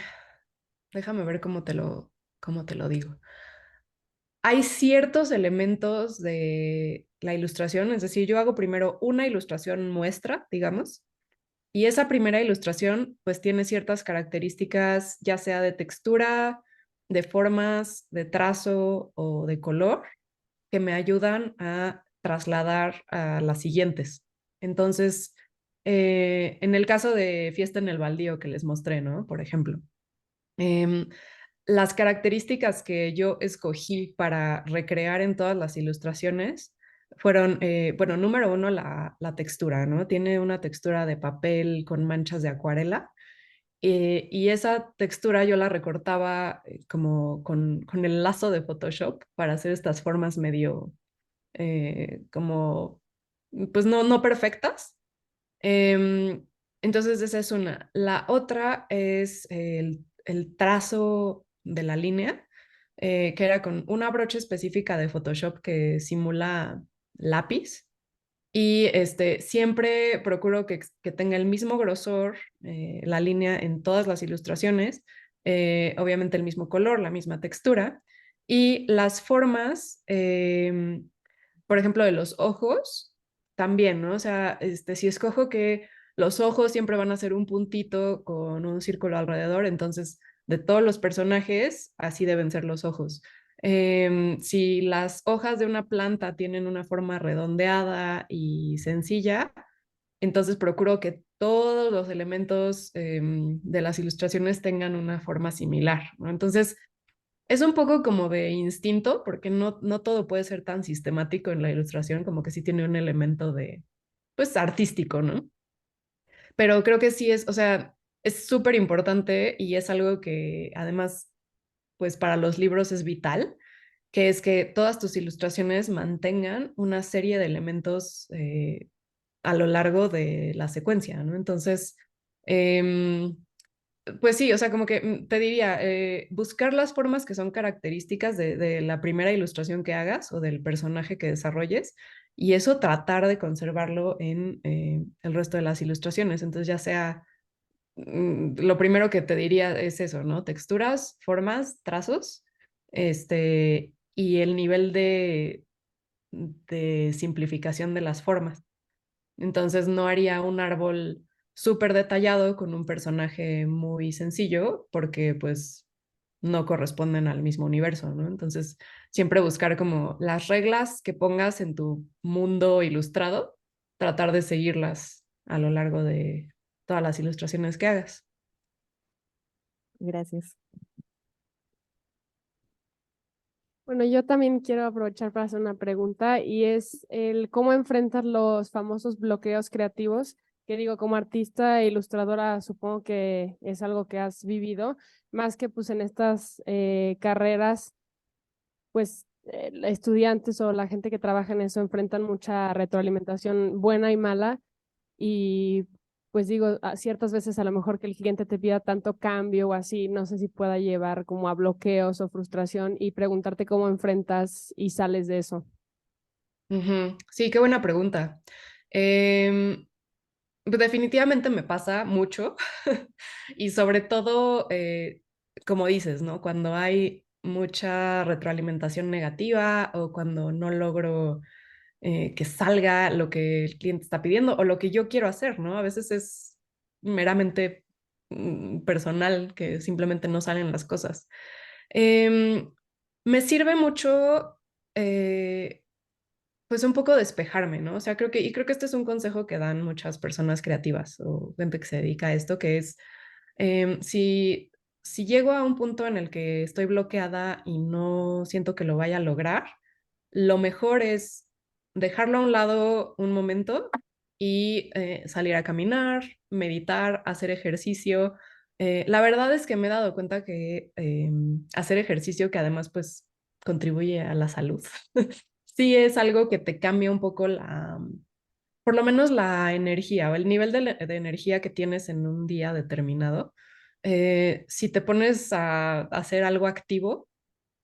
déjame ver cómo te lo digo. Hay ciertos elementos de la ilustración, es decir, yo hago primero una ilustración muestra, digamos, y esa primera ilustración pues tiene ciertas características, ya sea de textura, de formas, de trazo o de color, que me ayudan a trasladar a las siguientes. Entonces, en el caso de Fiesta en el Baldío que les mostré, ¿no? Por ejemplo, em, las características que yo escogí para recrear en todas las ilustraciones fueron, bueno, número uno, la textura, ¿no? Tiene una textura de papel con manchas de acuarela. Y esa textura yo la recortaba como con el lazo de Photoshop para hacer estas formas medio como, pues no perfectas. Em, entonces esa es una. La otra es el trazo de la línea, que era con una brocha específica de Photoshop que simula lápiz. Y siempre procuro que tenga el mismo grosor la línea en todas las ilustraciones, obviamente el mismo color, la misma textura. Y las formas, por ejemplo, de los ojos, también, ¿no? O sea, si escojo que los ojos siempre van a ser un puntito con un círculo alrededor, entonces de todos los personajes, así deben ser los ojos. Si las hojas de una planta tienen una forma redondeada y sencilla, entonces procuro que todos los elementos de las ilustraciones tengan una forma similar, ¿no? Entonces, es un poco como de instinto, porque no todo puede ser tan sistemático en la ilustración, como que sí tiene un elemento de, pues, artístico, ¿no? Pero creo que sí es, o sea, es súper importante y es algo que además, pues, para los libros es vital, que es que todas tus ilustraciones mantengan una serie de elementos a lo largo de la secuencia, ¿no? Entonces, em, pues sí, o sea, como que te diría, buscar las formas que son características de la primera ilustración que hagas o del personaje que desarrolles y eso tratar de conservarlo en el resto de las ilustraciones. Entonces, ya sea, lo primero que te diría es eso, ¿no? Texturas, formas, trazos, y el nivel de simplificación de las formas. Entonces no haría un árbol súper detallado con un personaje muy sencillo porque pues no corresponden al mismo universo, ¿no? Entonces siempre buscar como las reglas que pongas en tu mundo ilustrado, tratar de seguirlas a lo largo de todas las ilustraciones que hagas. Gracias. Bueno, yo también quiero aprovechar para hacer una pregunta y es el cómo enfrentas los famosos bloqueos creativos, que digo, como artista e ilustradora supongo que es algo que has vivido, más que pues en estas carreras, pues estudiantes o la gente que trabaja en eso enfrentan mucha retroalimentación buena y mala y pues digo, ciertas veces a lo mejor que el cliente te pida tanto cambio o así, no sé si pueda llevar como a bloqueos o frustración y preguntarte cómo enfrentas y sales de eso. Sí, qué buena pregunta. Pues definitivamente me pasa mucho y sobre todo, como dices, ¿no? Cuando hay mucha retroalimentación negativa o cuando no logro que salga lo que el cliente está pidiendo o lo que yo quiero hacer, ¿no? A veces es meramente personal que simplemente no salen las cosas. Em, Me sirve mucho pues un poco despejarme, ¿no? O sea, creo que este es un consejo que dan muchas personas creativas o gente que se dedica a esto, que es si llego a un punto en el que estoy bloqueada y no siento que lo vaya a lograr, lo mejor es dejarlo a un lado un momento y salir a caminar, meditar, hacer ejercicio. La verdad es que me he dado cuenta que hacer ejercicio, que además pues contribuye a la salud, sí es algo que te cambia un poco por lo menos la energía o el nivel de energía que tienes en un día determinado. Si te pones a hacer algo activo,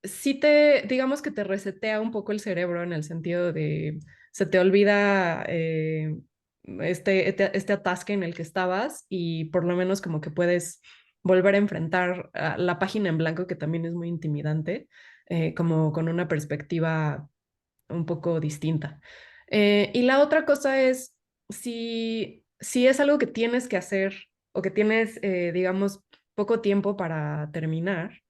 sí digamos que te resetea un poco el cerebro en el sentido de, se te olvida este atasque en el que estabas y por lo menos como que puedes volver a enfrentar la página en blanco, que también es muy intimidante, como con una perspectiva un poco distinta. Y la otra cosa es, si es algo que tienes que hacer o que tienes, digamos, poco tiempo para terminar,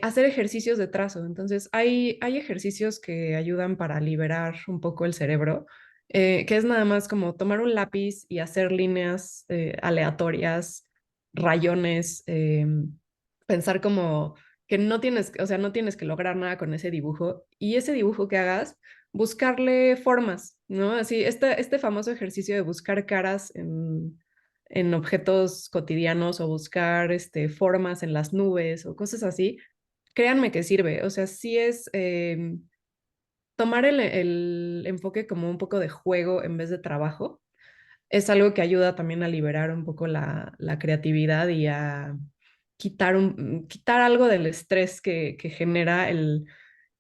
hacer ejercicios de trazo. Entonces, hay ejercicios que ayudan para liberar un poco el cerebro, que es nada más como tomar un lápiz y hacer líneas aleatorias, rayones, pensar como que no tienes, o sea, no tienes que lograr nada con ese dibujo y ese dibujo que hagas, buscarle formas, ¿no? Así, este famoso ejercicio de buscar caras en objetos cotidianos o buscar formas en las nubes o cosas así, créanme que sirve. O sea, sí es tomar el enfoque como un poco de juego en vez de trabajo. Es algo que ayuda también a liberar un poco la creatividad y a quitar algo del estrés que genera el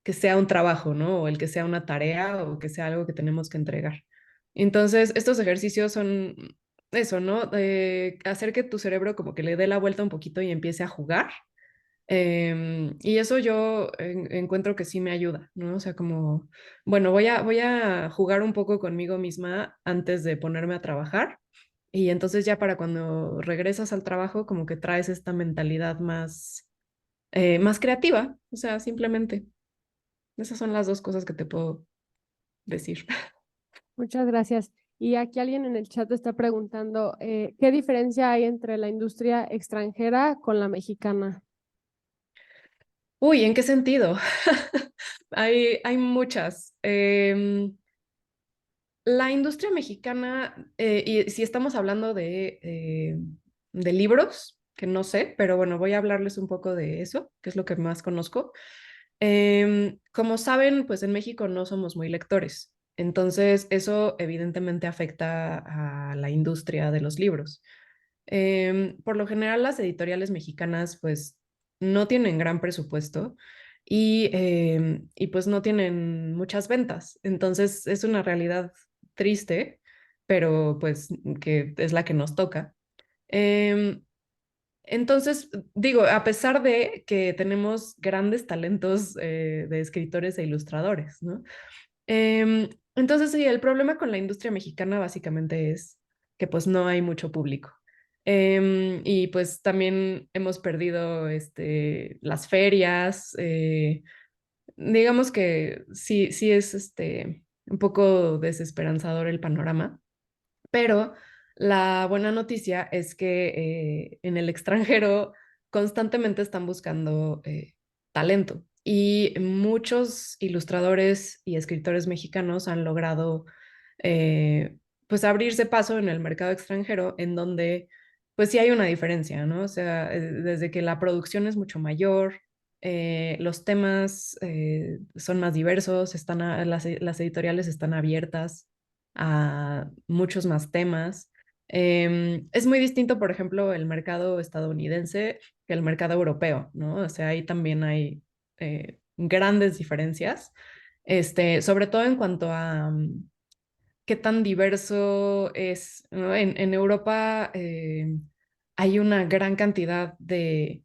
que sea un trabajo, ¿no? O el que sea una tarea o que sea algo que tenemos que entregar. Entonces, estos ejercicios son eso, ¿no? Hacer que tu cerebro como que le dé la vuelta un poquito y empiece a jugar Y eso yo encuentro que sí me ayuda, ¿no? O sea, como, bueno, voy a jugar un poco conmigo misma antes de ponerme a trabajar. Y entonces ya para cuando regresas al trabajo, como que traes esta mentalidad más creativa. O sea, simplemente. Esas son las dos cosas que te puedo decir. Muchas gracias. Y aquí alguien en el chat está preguntando, ¿qué diferencia hay entre la industria extranjera con la mexicana? Uy, ¿en qué sentido? Hay muchas. La industria mexicana, y si estamos hablando de libros, que no sé, pero bueno, voy a hablarles un poco de eso, que es lo que más conozco. Como saben, pues en México no somos muy lectores, entonces eso evidentemente afecta a la industria de los libros. Por lo general, las editoriales mexicanas pues no tienen gran presupuesto y pues no tienen muchas ventas. Entonces es una realidad triste, pero pues que es la que nos toca. Em, entonces, digo, a pesar de que tenemos grandes talentos de escritores e ilustradores, ¿no? Entonces, sí, el problema con la industria mexicana básicamente es que pues no hay mucho público. Y pues también hemos perdido las ferias. Digamos que sí, sí es un poco desesperanzador el panorama, pero la buena noticia es que en el extranjero constantemente están buscando talento y muchos ilustradores y escritores mexicanos han logrado pues abrirse paso en el mercado extranjero en donde pues sí hay una diferencia, ¿no? O sea, desde que la producción es mucho mayor, los temas son más diversos, las editoriales están abiertas a muchos más temas. Es muy distinto, por ejemplo, el mercado estadounidense que el mercado europeo, ¿no? O sea, ahí también hay grandes diferencias, sobre todo en cuanto a qué tan diverso es, ¿no? En Europa hay una gran cantidad de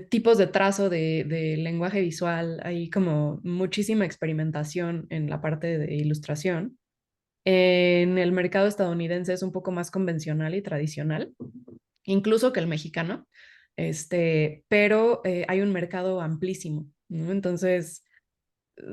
tipos de trazo de lenguaje visual, hay como muchísima experimentación en la parte de ilustración. En el mercado estadounidense es un poco más convencional y tradicional, incluso que el mexicano, pero hay un mercado amplísimo, ¿no? Entonces,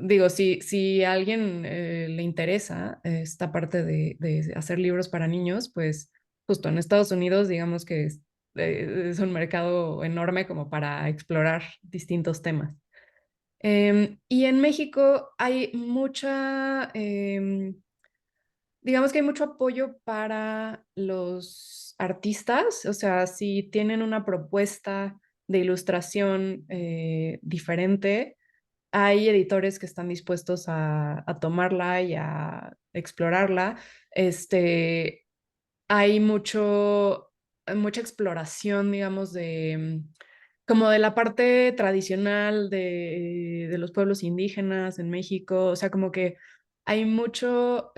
digo, si a alguien le interesa esta parte de hacer libros para niños, pues justo en Estados Unidos, digamos que es un mercado enorme como para explorar distintos temas. Y en México hay digamos que hay mucho apoyo para los artistas, o sea, si tienen una propuesta de ilustración diferente, hay editores que están dispuestos a tomarla y a explorarla. Hay mucha exploración, digamos, como de la parte tradicional de los pueblos indígenas en México, o sea, como que hay mucho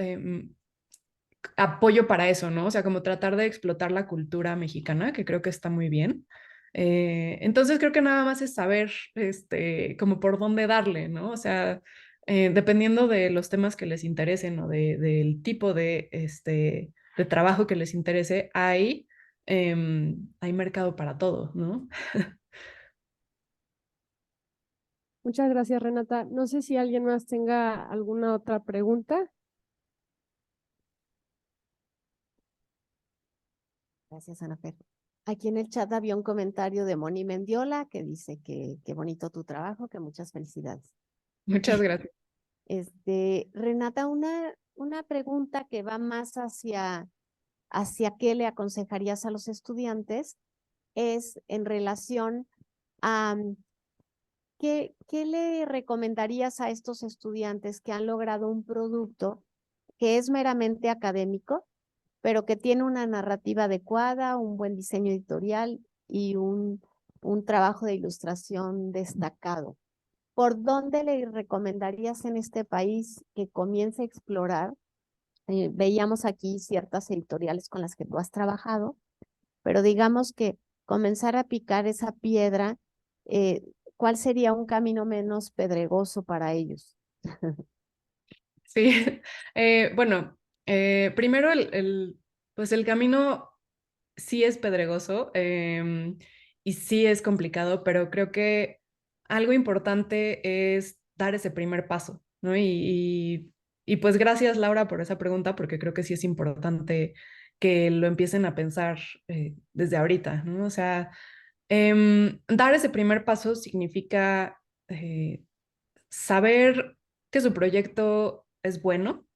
apoyo para eso, ¿no? O sea, como tratar de explotar la cultura mexicana, que creo que está muy bien. Entonces creo que nada más es saber, como por dónde darle, ¿no? O sea, dependiendo de los temas que les interesen o del tipo de trabajo que les interese, hay mercado para todo, ¿no? Muchas gracias, Renata. No sé si alguien más tenga alguna otra pregunta. Gracias, Ana Fer. Aquí en el chat había un comentario de Moni Mendiola que dice que qué bonito tu trabajo, que muchas felicidades. Muchas gracias. Renata, una pregunta que va más hacia qué le aconsejarías a los estudiantes es en relación a qué le recomendarías a estos estudiantes que han logrado un producto que es meramente académico, pero que tiene una narrativa adecuada, un buen diseño editorial y un trabajo de ilustración destacado. ¿Por dónde le recomendarías en este país que comience a explorar? Veíamos aquí ciertas editoriales con las que tú has trabajado, pero digamos que comenzar a picar esa piedra ¿Cuál sería un camino menos pedregoso para ellos? Sí, bueno, primero pues el camino sí es pedregoso y sí es complicado, pero creo que algo importante es dar ese primer paso, ¿no? Y pues gracias, Laura, por esa pregunta, porque creo que sí es importante que lo empiecen a pensar desde ahorita, ¿no? O sea, dar ese primer paso significa saber que su proyecto es bueno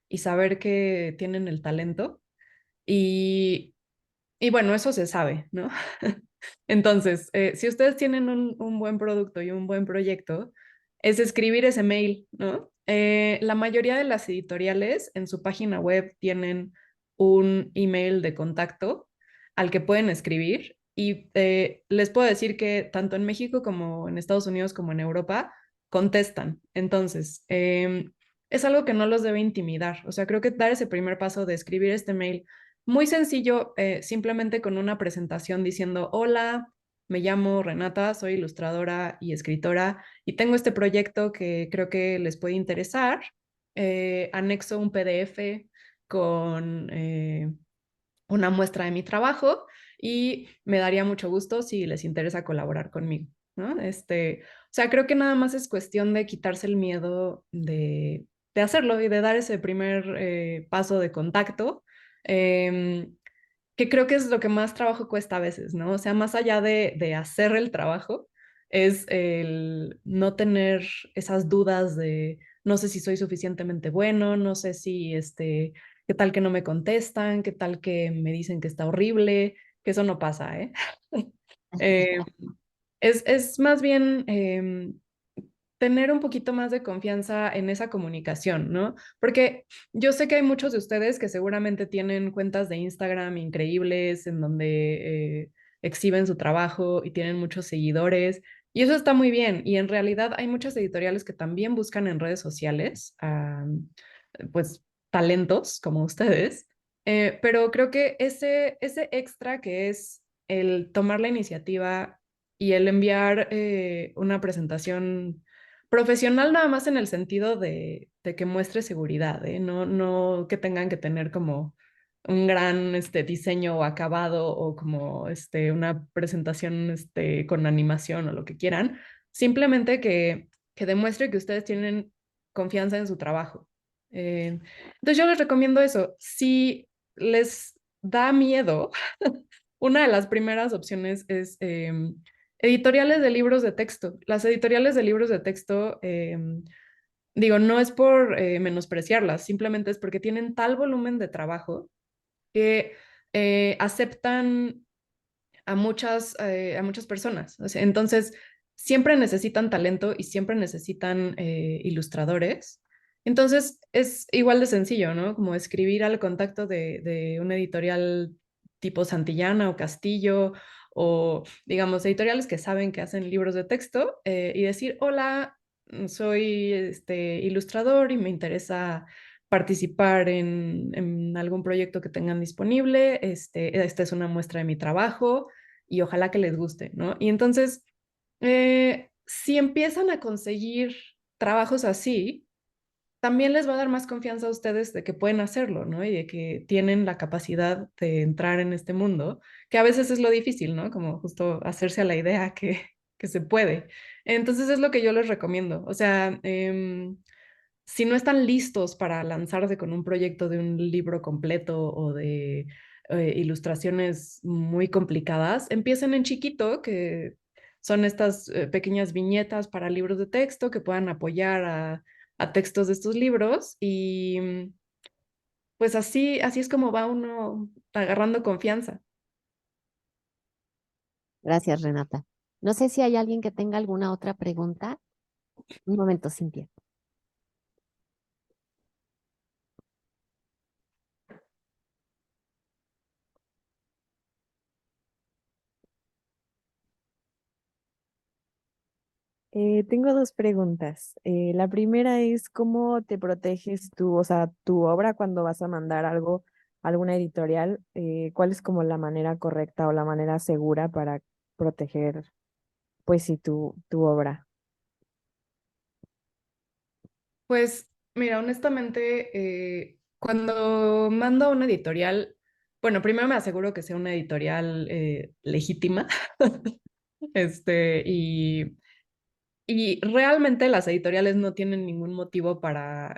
y saber que tienen el talento. Y, y bueno, eso se sabe, ¿no? Entonces, si ustedes tienen un buen producto y un buen proyecto, es escribir ese mail, ¿no? La mayoría de las editoriales en su página web tienen un email de contacto al que pueden escribir y les puedo decir que tanto en México como en Estados Unidos como en Europa contestan. Entonces, es algo que no los debe intimidar. O sea, creo que dar ese primer paso de escribir este mail muy sencillo, simplemente con una presentación diciendo, hola, me llamo Renata, soy ilustradora y escritora y tengo este proyecto que creo que les puede interesar. Anexo un PDF con una muestra de mi trabajo y me daría mucho gusto si les interesa colaborar conmigo, ¿no? O sea, creo que nada más es cuestión de quitarse el miedo de hacerlo y de dar ese primer paso de contacto. em, que creo que es lo que más trabajo cuesta a veces, ¿no? O sea, más allá de hacer el trabajo, es el no tener esas dudas de no sé si soy suficientemente bueno, no sé si, qué tal que no me contestan, qué tal que me dicen que está horrible, que eso no pasa, ¿eh? Eh, es más bien tener un poquito más de confianza en esa comunicación, ¿no? Porque yo sé que hay muchos de ustedes que seguramente tienen cuentas de Instagram increíbles en donde exhiben su trabajo y tienen muchos seguidores. Y eso está muy bien. Y en realidad hay muchas editoriales que también buscan en redes sociales, pues, talentos como ustedes. Pero creo que ese extra que es el tomar la iniciativa y el enviar una presentación profesional nada más en el sentido de que muestre seguridad, ¿eh? No, no que tengan que tener como un gran diseño o acabado o como una presentación con animación o lo que quieran. Simplemente que demuestre que ustedes tienen confianza en su trabajo. Entonces yo les recomiendo eso. Si les da miedo, una de las primeras opciones es editoriales de libros de texto. Las editoriales de libros de texto, digo, no es por menospreciarlas, simplemente es porque tienen tal volumen de trabajo que aceptan a muchas personas. O sea, entonces, siempre necesitan talento y siempre necesitan ilustradores. Entonces, es igual de sencillo, ¿no? Como escribir al contacto de una editorial tipo Santillana o Castillo o, digamos, editoriales que saben que hacen libros de texto y decir, hola, soy ilustrador y me interesa participar en algún proyecto que tengan disponible. Esta es una muestra de mi trabajo y ojalá que les guste, ¿no? Y entonces, si empiezan a conseguir trabajos así, también les va a dar más confianza a ustedes de que pueden hacerlo, ¿no? Y de que tienen la capacidad de entrar en este mundo, que a veces es lo difícil, ¿no? Como justo hacerse a la idea que se puede. Entonces es lo que yo les recomiendo. O sea, si no están listos para lanzarse con un proyecto de un libro completo o de ilustraciones muy complicadas, empiecen en chiquito, que son estas pequeñas viñetas para libros de texto que puedan apoyar a textos de estos libros y pues así es como va uno agarrando confianza. Gracias, Renata. No sé si hay alguien que tenga alguna otra pregunta. Un momento, Cintia. Tengo dos preguntas. La primera es ¿cómo te proteges tú, o sea, tu obra cuando vas a mandar algo a alguna editorial? ¿Cuál es como la manera correcta o la manera segura para proteger pues sí, tu obra? Pues mira, honestamente, cuando mando a una editorial, bueno, primero me aseguro que sea una editorial legítima. Este, y realmente las editoriales no tienen ningún motivo para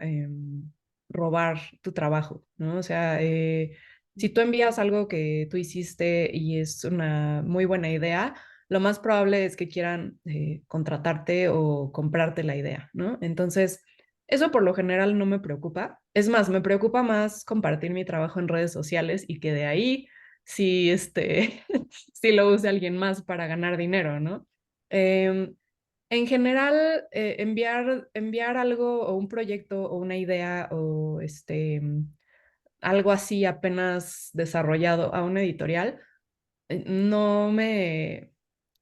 robar tu trabajo, ¿no? O sea, si tú envías algo que tú hiciste y es una muy buena idea, lo más probable es que quieran contratarte o comprarte la idea, ¿no? Entonces, eso por lo general no me preocupa. Es más, me preocupa más compartir mi trabajo en redes sociales y que de ahí sí, sí lo use alguien más para ganar dinero, ¿no? Em, en general, enviar algo o un proyecto o una idea o algo así apenas desarrollado a una editorial, no me,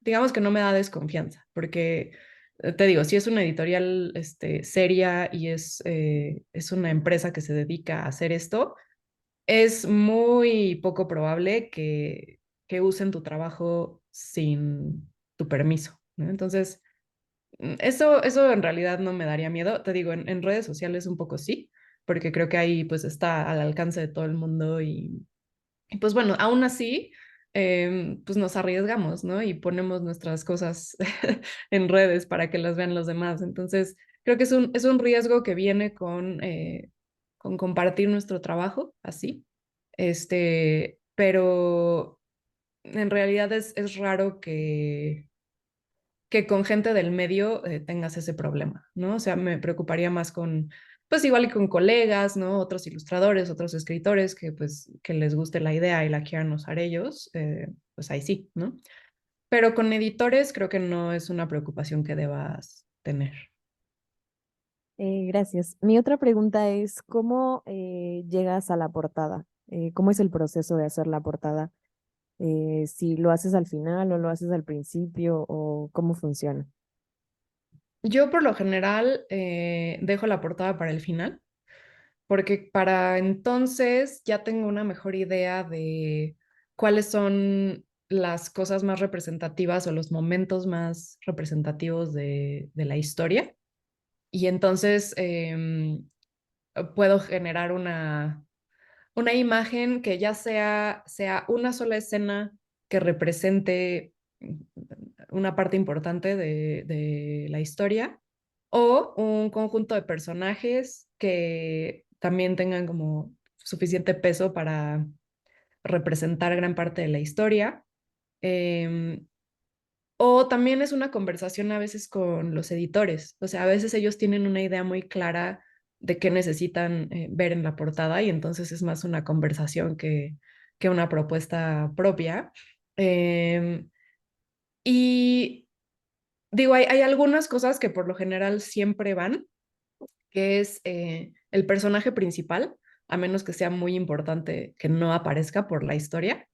digamos que no me da desconfianza, porque te digo, si es una editorial seria y es una empresa que se dedica a hacer esto, es muy poco probable que usen tu trabajo sin tu permiso, ¿no? Entonces, eso en realidad no me daría miedo. Te digo, en redes sociales un poco sí, porque creo que ahí pues está al alcance de todo el mundo y, pues bueno, aún así, pues nos arriesgamos, ¿no? Y ponemos nuestras cosas en redes para que las vean los demás. Entonces, creo que es un riesgo que viene con compartir nuestro trabajo así. Pero en realidad es raro que con gente del medio tengas ese problema, ¿no? O sea, me preocuparía más con, pues igual y con colegas, ¿no? Otros ilustradores, otros escritores que pues que les guste la idea y la quieran usar ellos, pues ahí sí, ¿no? Pero con editores creo que no es una preocupación que debas tener. Gracias. Mi otra pregunta es, ¿cómo llegas a la portada? ¿Cómo es el proceso de hacer la portada? Si lo haces al final o lo haces al principio o cómo funciona. Yo por lo general dejo la portada para el final, porque para entonces ya tengo una mejor idea de cuáles son las cosas más representativas o los momentos más representativos de la historia. Y entonces puedo generar una imagen que ya sea una sola escena que represente una parte importante de la historia o un conjunto de personajes que también tengan como suficiente peso para representar gran parte de la historia. Em, o también es una conversación a veces con los editores. O sea, a veces ellos tienen una idea muy clara de qué necesitan ver en la portada y entonces es más una conversación que una propuesta propia. Em, y digo, hay algunas cosas que por lo general siempre van, que es el personaje principal, a menos que sea muy importante que no aparezca por la historia,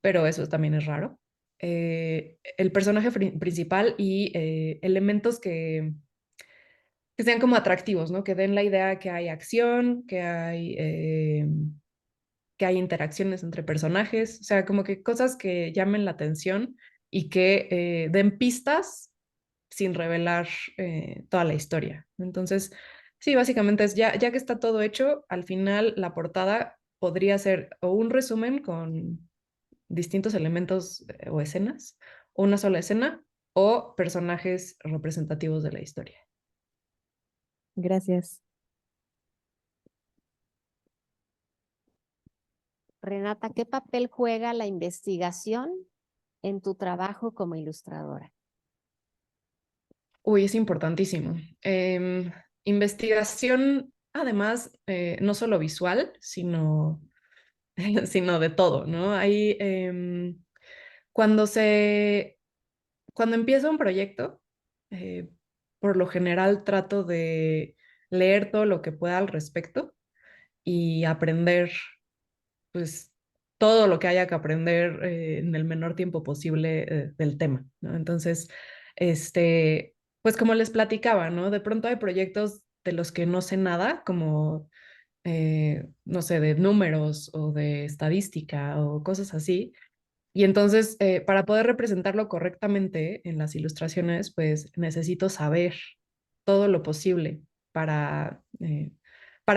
pero eso también es raro. El personaje principal y elementos que sean como atractivos, ¿no? Que den la idea que hay acción, que hay interacciones entre personajes, o sea, como que cosas que llamen la atención y que den pistas sin revelar toda la historia. Entonces, sí, básicamente es ya que está todo hecho, al final la portada podría ser o un resumen con distintos elementos o escenas, o una sola escena, o personajes representativos de la historia. Gracias. Renata, ¿qué papel juega la investigación en tu trabajo como ilustradora? Uy, es importantísimo. Investigación, además, no solo visual, sino de todo, ¿no? Ahí, cuando cuando empieza un proyecto, eh, por lo general trato de leer todo lo que pueda al respecto y aprender, pues, todo lo que haya que aprender en el menor tiempo posible del tema, ¿no? Entonces, pues como les platicaba, ¿no? De pronto hay proyectos de los que no sé nada, como, no sé, de números o de estadística o cosas así, Y entonces, para poder representarlo correctamente en las ilustraciones, pues necesito saber todo lo posible para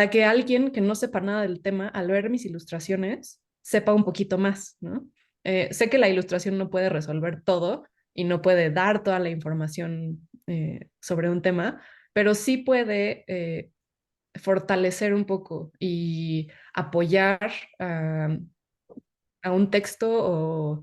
que alguien que no sepa nada del tema, al ver mis ilustraciones, sepa un poquito más, ¿no? Sé que la ilustración no puede resolver todo y no puede dar toda la información sobre un tema, pero sí puede fortalecer un poco y apoyar a un texto o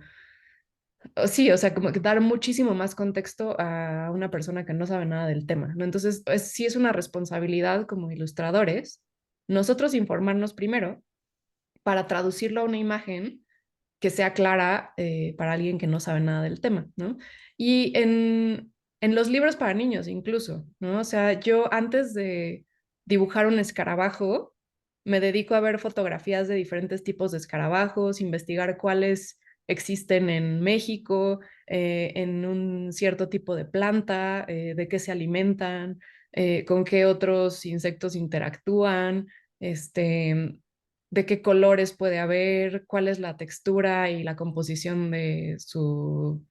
sí, o sea, como que dar muchísimo más contexto a una persona que no sabe nada del tema, ¿no? Entonces, sí es una responsabilidad como ilustradores, nosotros informarnos primero para traducirlo a una imagen que sea clara para alguien que no sabe nada del tema, ¿no? Y en los libros para niños incluso, ¿no? O sea, yo antes de dibujar un escarabajo, me dedico a ver fotografías de diferentes tipos de escarabajos, investigar cuáles existen en México, en un cierto tipo de planta, de qué se alimentan, con qué otros insectos interactúan, de qué colores puede haber, cuál es la textura y la composición de su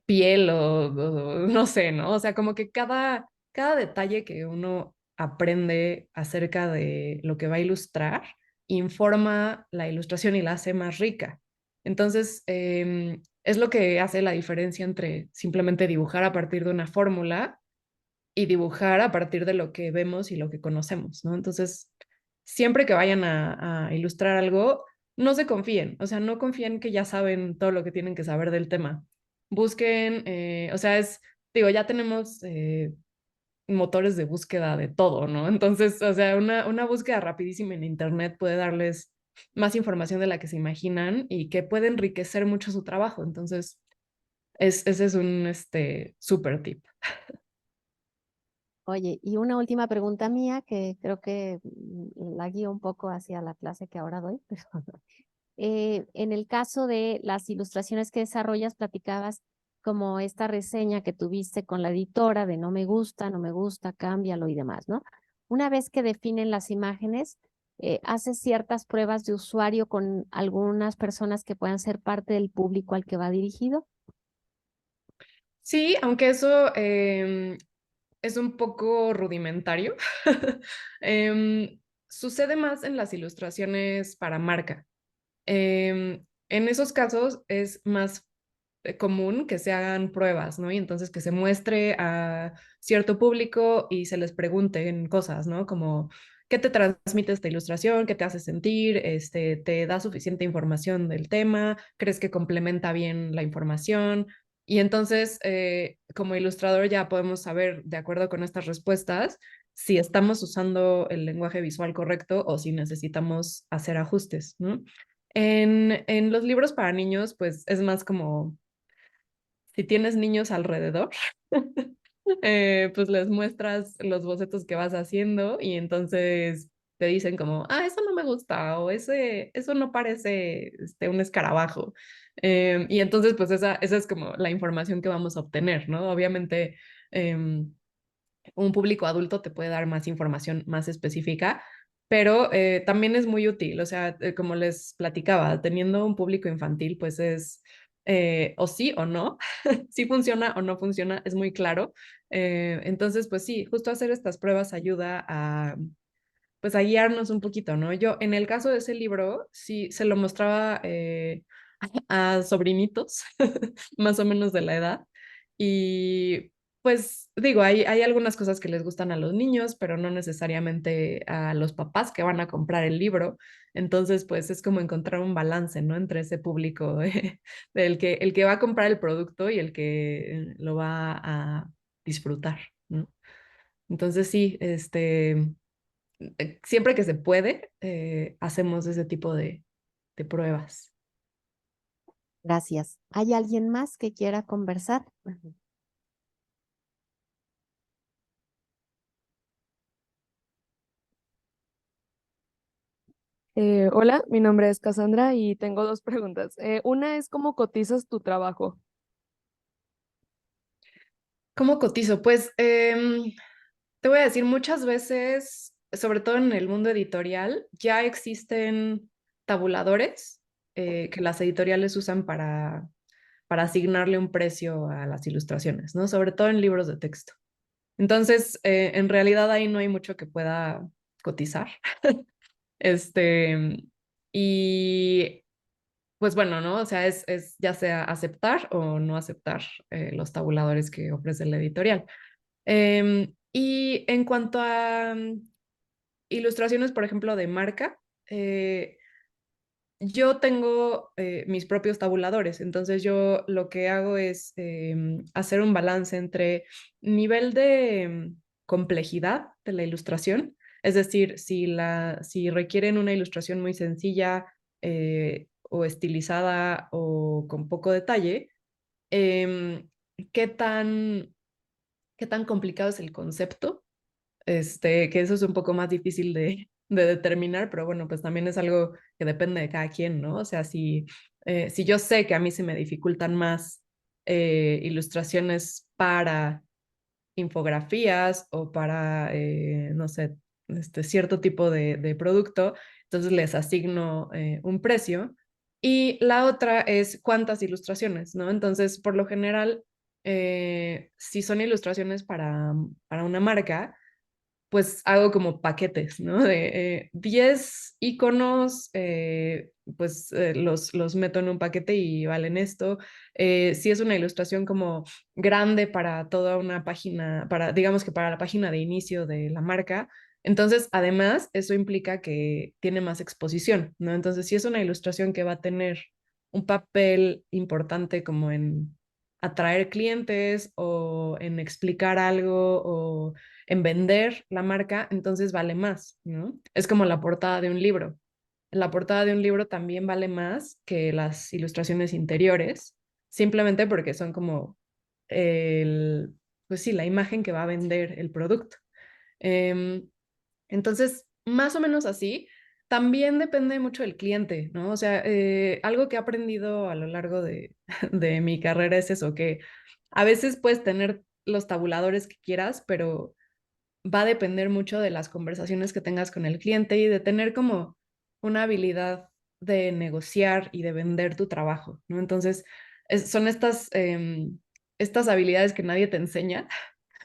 piel o no sé, ¿no? O sea, como que cada detalle que uno aprende acerca de lo que va a ilustrar informa la ilustración y la hace más rica. Entonces, es lo que hace la diferencia entre simplemente dibujar a partir de una fórmula y dibujar a partir de lo que vemos y lo que conocemos, ¿no? Entonces, siempre que vayan a ilustrar algo, no se confíen, o sea, no confíen que ya saben todo lo que tienen que saber del tema. Busquen, o sea, digo, ya tenemos motores de búsqueda de todo, ¿no? Entonces, o sea, una búsqueda rapidísima en Internet puede darles más información de la que se imaginan y que puede enriquecer mucho su trabajo. Entonces, ese es un súper tip. Oye, y una última pregunta mía que creo que la guío un poco hacia la clase que ahora doy. En el caso de las ilustraciones que desarrollas, platicabas como esta reseña que tuviste con la editora de no me gusta, cámbialo y demás, ¿no? Una vez que definen las imágenes, haces ciertas pruebas de usuario con algunas personas que puedan ser parte del público al que va dirigido. Sí, aunque eso es un poco rudimentario. Sucede más en las ilustraciones para marca. En esos casos es más común que se hagan pruebas, ¿no? Y entonces que se muestre a cierto público y se les pregunten cosas, ¿no? Como, ¿qué te transmite esta ilustración? ¿Qué te hace sentir? ¿Te da suficiente información del tema? ¿Crees que complementa bien la información? Y entonces, como ilustrador ya podemos saber, de acuerdo con estas respuestas, si estamos usando el lenguaje visual correcto o si necesitamos hacer ajustes, ¿no? En los libros para niños, pues es más como si tienes niños alrededor, pues les muestras los bocetos que vas haciendo y entonces te dicen como, eso no me gusta o eso no parece un escarabajo. Y entonces, pues esa es como la información que vamos a obtener, ¿no? Obviamente, un público adulto te puede dar más información más específica, pero también es muy útil, o sea, como les platicaba, teniendo un público infantil, pues es o sí o no, si funciona o no funciona, es muy claro. Entonces, pues sí, justo hacer estas pruebas ayuda pues a guiarnos un poquito, ¿no? Yo en el caso de ese libro, sí, se lo mostraba a sobrinitos, más o menos de la edad, y pues digo, hay algunas cosas que les gustan a los niños, pero no necesariamente a los papás que van a comprar el libro. Entonces, pues es como encontrar un balance, ¿no? Entre ese público el que va a comprar el producto y el que lo va a disfrutar, ¿no? Entonces, sí, siempre que se puede, hacemos ese tipo de pruebas. Gracias. ¿Hay alguien más que quiera conversar? Hola, mi nombre es Cassandra y tengo dos preguntas. Una es ¿cómo cotizas tu trabajo? ¿Cómo cotizo? Pues te voy a decir, muchas veces, sobre todo en el mundo editorial, ya existen tabuladores que las editoriales usan para asignarle un precio a las ilustraciones, ¿no? Sobre todo en libros de texto. Entonces, en realidad ahí no hay mucho que pueda cotizar. Este, y pues bueno, ¿no? O sea, es ya sea aceptar o no aceptar los tabuladores que ofrece la editorial. Y en cuanto a ilustraciones, por ejemplo, de marca, yo tengo mis propios tabuladores, entonces yo lo que hago es hacer un balance entre nivel de complejidad de la ilustración, es decir, si requieren una ilustración muy sencilla o estilizada o con poco detalle, em, ¿qué qué tan complicado es el concepto? Que eso es un poco más difícil de determinar, pero bueno, pues también es algo que depende de cada quien, ¿no? O sea, si yo sé que a mí se me dificultan más ilustraciones para infografías o para, no sé, cierto tipo de producto, entonces les asigno un precio. Y la otra es cuántas ilustraciones, ¿no? Entonces, por lo general, si son ilustraciones para una marca, pues hago como paquetes, ¿no? De 10 iconos, pues los meto en un paquete y valen esto. Si es una ilustración como grande para toda una página, digamos que para la página de inicio de la marca, entonces además eso implica que tiene más exposición, ¿no? Entonces si es una ilustración que va a tener un papel importante como en atraer clientes o en explicar algo o en vender la marca, entonces vale más, ¿no? Es como la portada de un libro. La portada de un libro también vale más que las ilustraciones interiores, simplemente porque son como pues sí, la imagen que va a vender el producto. Em, entonces, más o menos así. También depende mucho del cliente, ¿no? O sea, algo que he aprendido a lo largo de mi carrera es eso, que a veces puedes tener los tabuladores que quieras, pero va a depender mucho de las conversaciones que tengas con el cliente y de tener como una habilidad de negociar y de vender tu trabajo, ¿no? Entonces, son estas habilidades que nadie te enseña,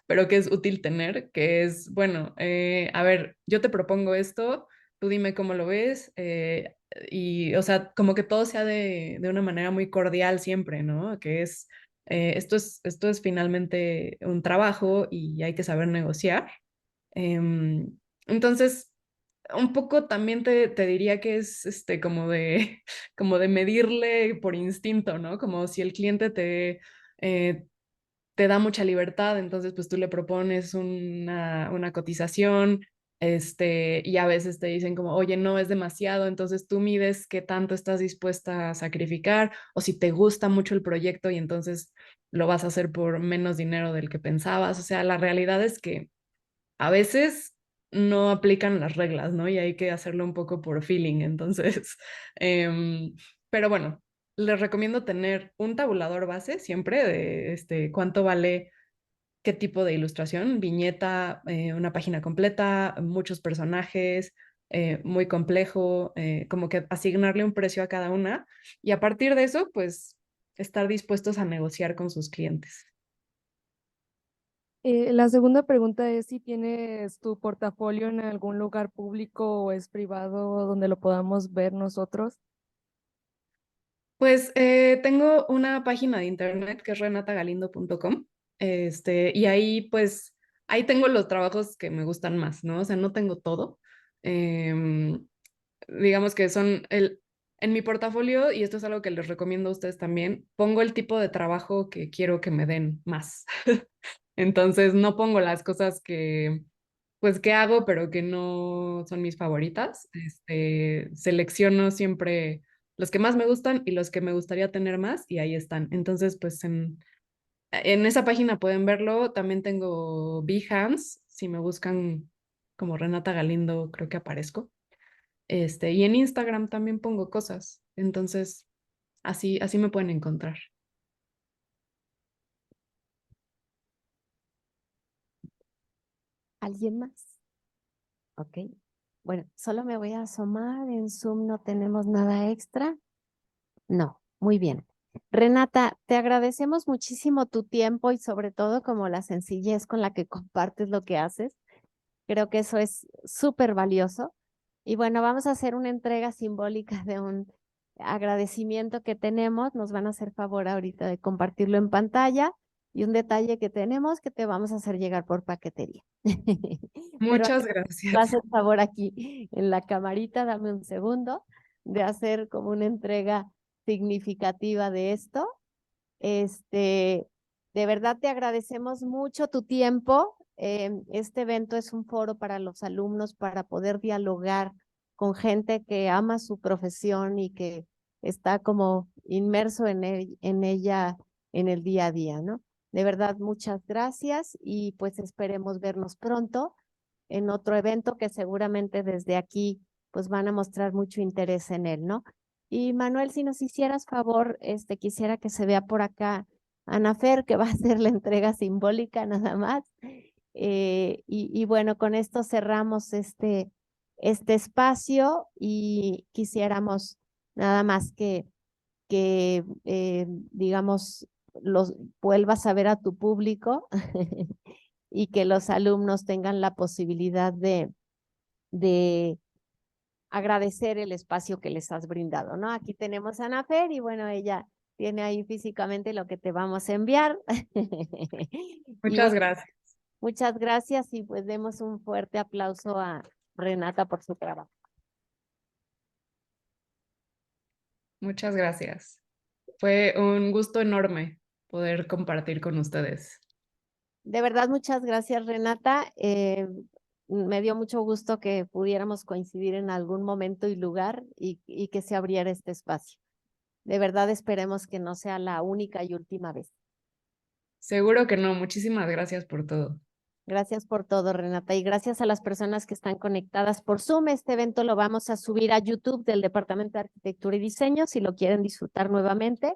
pero que es útil tener, que es, bueno, a ver, yo te propongo esto, tú dime cómo lo ves, y, o sea, como que todo sea de una manera muy cordial siempre, ¿no? Que es, esto es finalmente un trabajo y hay que saber negociar. Entonces, un poco también te diría que es como como de medirle por instinto, ¿no? Como si el cliente eh, te da mucha libertad, entonces pues tú le propones una cotización, y a veces te dicen como, oye, no es demasiado, entonces tú mides qué tanto estás dispuesta a sacrificar o si te gusta mucho el proyecto y entonces lo vas a hacer por menos dinero del que pensabas. O sea, la realidad es que a veces no aplican las reglas, ¿no? Y hay que hacerlo un poco por feeling. Entonces, pero bueno, les recomiendo tener un tabulador base siempre de cuánto vale qué tipo de ilustración, viñeta, una página completa, muchos personajes, muy complejo, como que asignarle un precio a cada una y a partir de eso, pues estar dispuestos a negociar con sus clientes. La segunda pregunta es si tienes tu portafolio en algún lugar público o es privado donde lo podamos ver nosotros. Pues tengo una página de internet que es renatagalindo.com, y ahí pues, ahí tengo los trabajos que me gustan más, ¿no? O sea, no tengo todo. Em, digamos que en mi portafolio, y esto es algo que les recomiendo a ustedes también, pongo el tipo de trabajo que quiero que me den más. Entonces, no pongo las cosas pues, que hago, pero que no son mis favoritas. Selecciono siempre los que más me gustan y los que me gustaría tener más, y ahí están. Entonces, pues, en esa página pueden verlo. También tengo Behance, si me buscan como Renata Galindo, creo que aparezco. Y en Instagram también pongo cosas. Entonces, así me pueden encontrar. ¿Alguien más? Ok. Bueno, solo me voy a asomar. En Zoom no tenemos nada extra. No, muy bien. Renata, te agradecemos muchísimo tu tiempo y sobre todo como la sencillez con la que compartes lo que haces. Creo que eso es súper valioso. Y bueno, vamos a hacer una entrega simbólica de un agradecimiento que tenemos. Nos van a hacer favor ahorita de compartirlo en pantalla y un detalle que tenemos que te vamos a hacer llegar por paquetería. Pero Muchas va a gracias. hacer favor aquí en la camarita, dame un segundo, de hacer como una entrega significativa de esto. De verdad te agradecemos mucho tu tiempo. Este evento es un foro para los alumnos para poder dialogar con gente que ama su profesión y que está como inmerso en ella en el día a día, ¿no? De verdad, muchas gracias y pues esperemos vernos pronto en otro evento que seguramente desde aquí pues van a mostrar mucho interés en él, ¿no? Y Manuel, si nos hicieras favor, quisiera que se vea por acá Ana Fer, que va a hacer la entrega simbólica nada más. Y bueno, con esto cerramos este espacio y quisiéramos nada más que digamos, los vuelvas a ver a tu público y que los alumnos tengan la posibilidad de agradecer el espacio que les has brindado, ¿no? Aquí tenemos a Ana Fer y bueno, ella tiene ahí físicamente lo que te vamos a enviar. Y Muchas bueno, gracias. muchas gracias y pues demos un fuerte aplauso a Renata por su trabajo. Muchas gracias. Fue un gusto enorme poder compartir con ustedes. De verdad, muchas gracias, Renata. Me dio mucho gusto que pudiéramos coincidir en algún momento y lugar y que se abriera este espacio. De verdad, esperemos que no sea la única y última vez. Seguro que no. Muchísimas gracias por todo. Gracias por todo, Renata, y gracias a las personas que están conectadas por Zoom. Este evento lo vamos a subir a YouTube del Departamento de Arquitectura y Diseño, si lo quieren disfrutar nuevamente.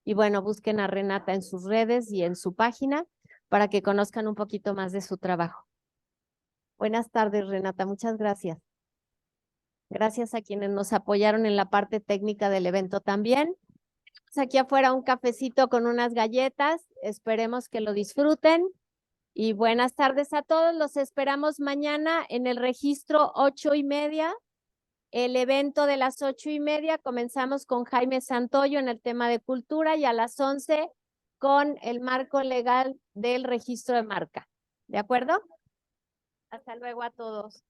Y bueno, busquen a Renata en sus redes y en su página para que conozcan un poquito más de su trabajo. Buenas tardes, Renata, muchas gracias. Gracias a quienes nos apoyaron en la parte técnica del evento también. Aquí afuera un cafecito con unas galletas, esperemos que lo disfruten. Y buenas tardes a todos, los esperamos mañana en el registro 8:30, el evento de las 8:30, comenzamos con Jaime Santoyo en el tema de cultura y a las 11 con el marco legal del registro de marca. ¿De acuerdo? Hasta luego a todos.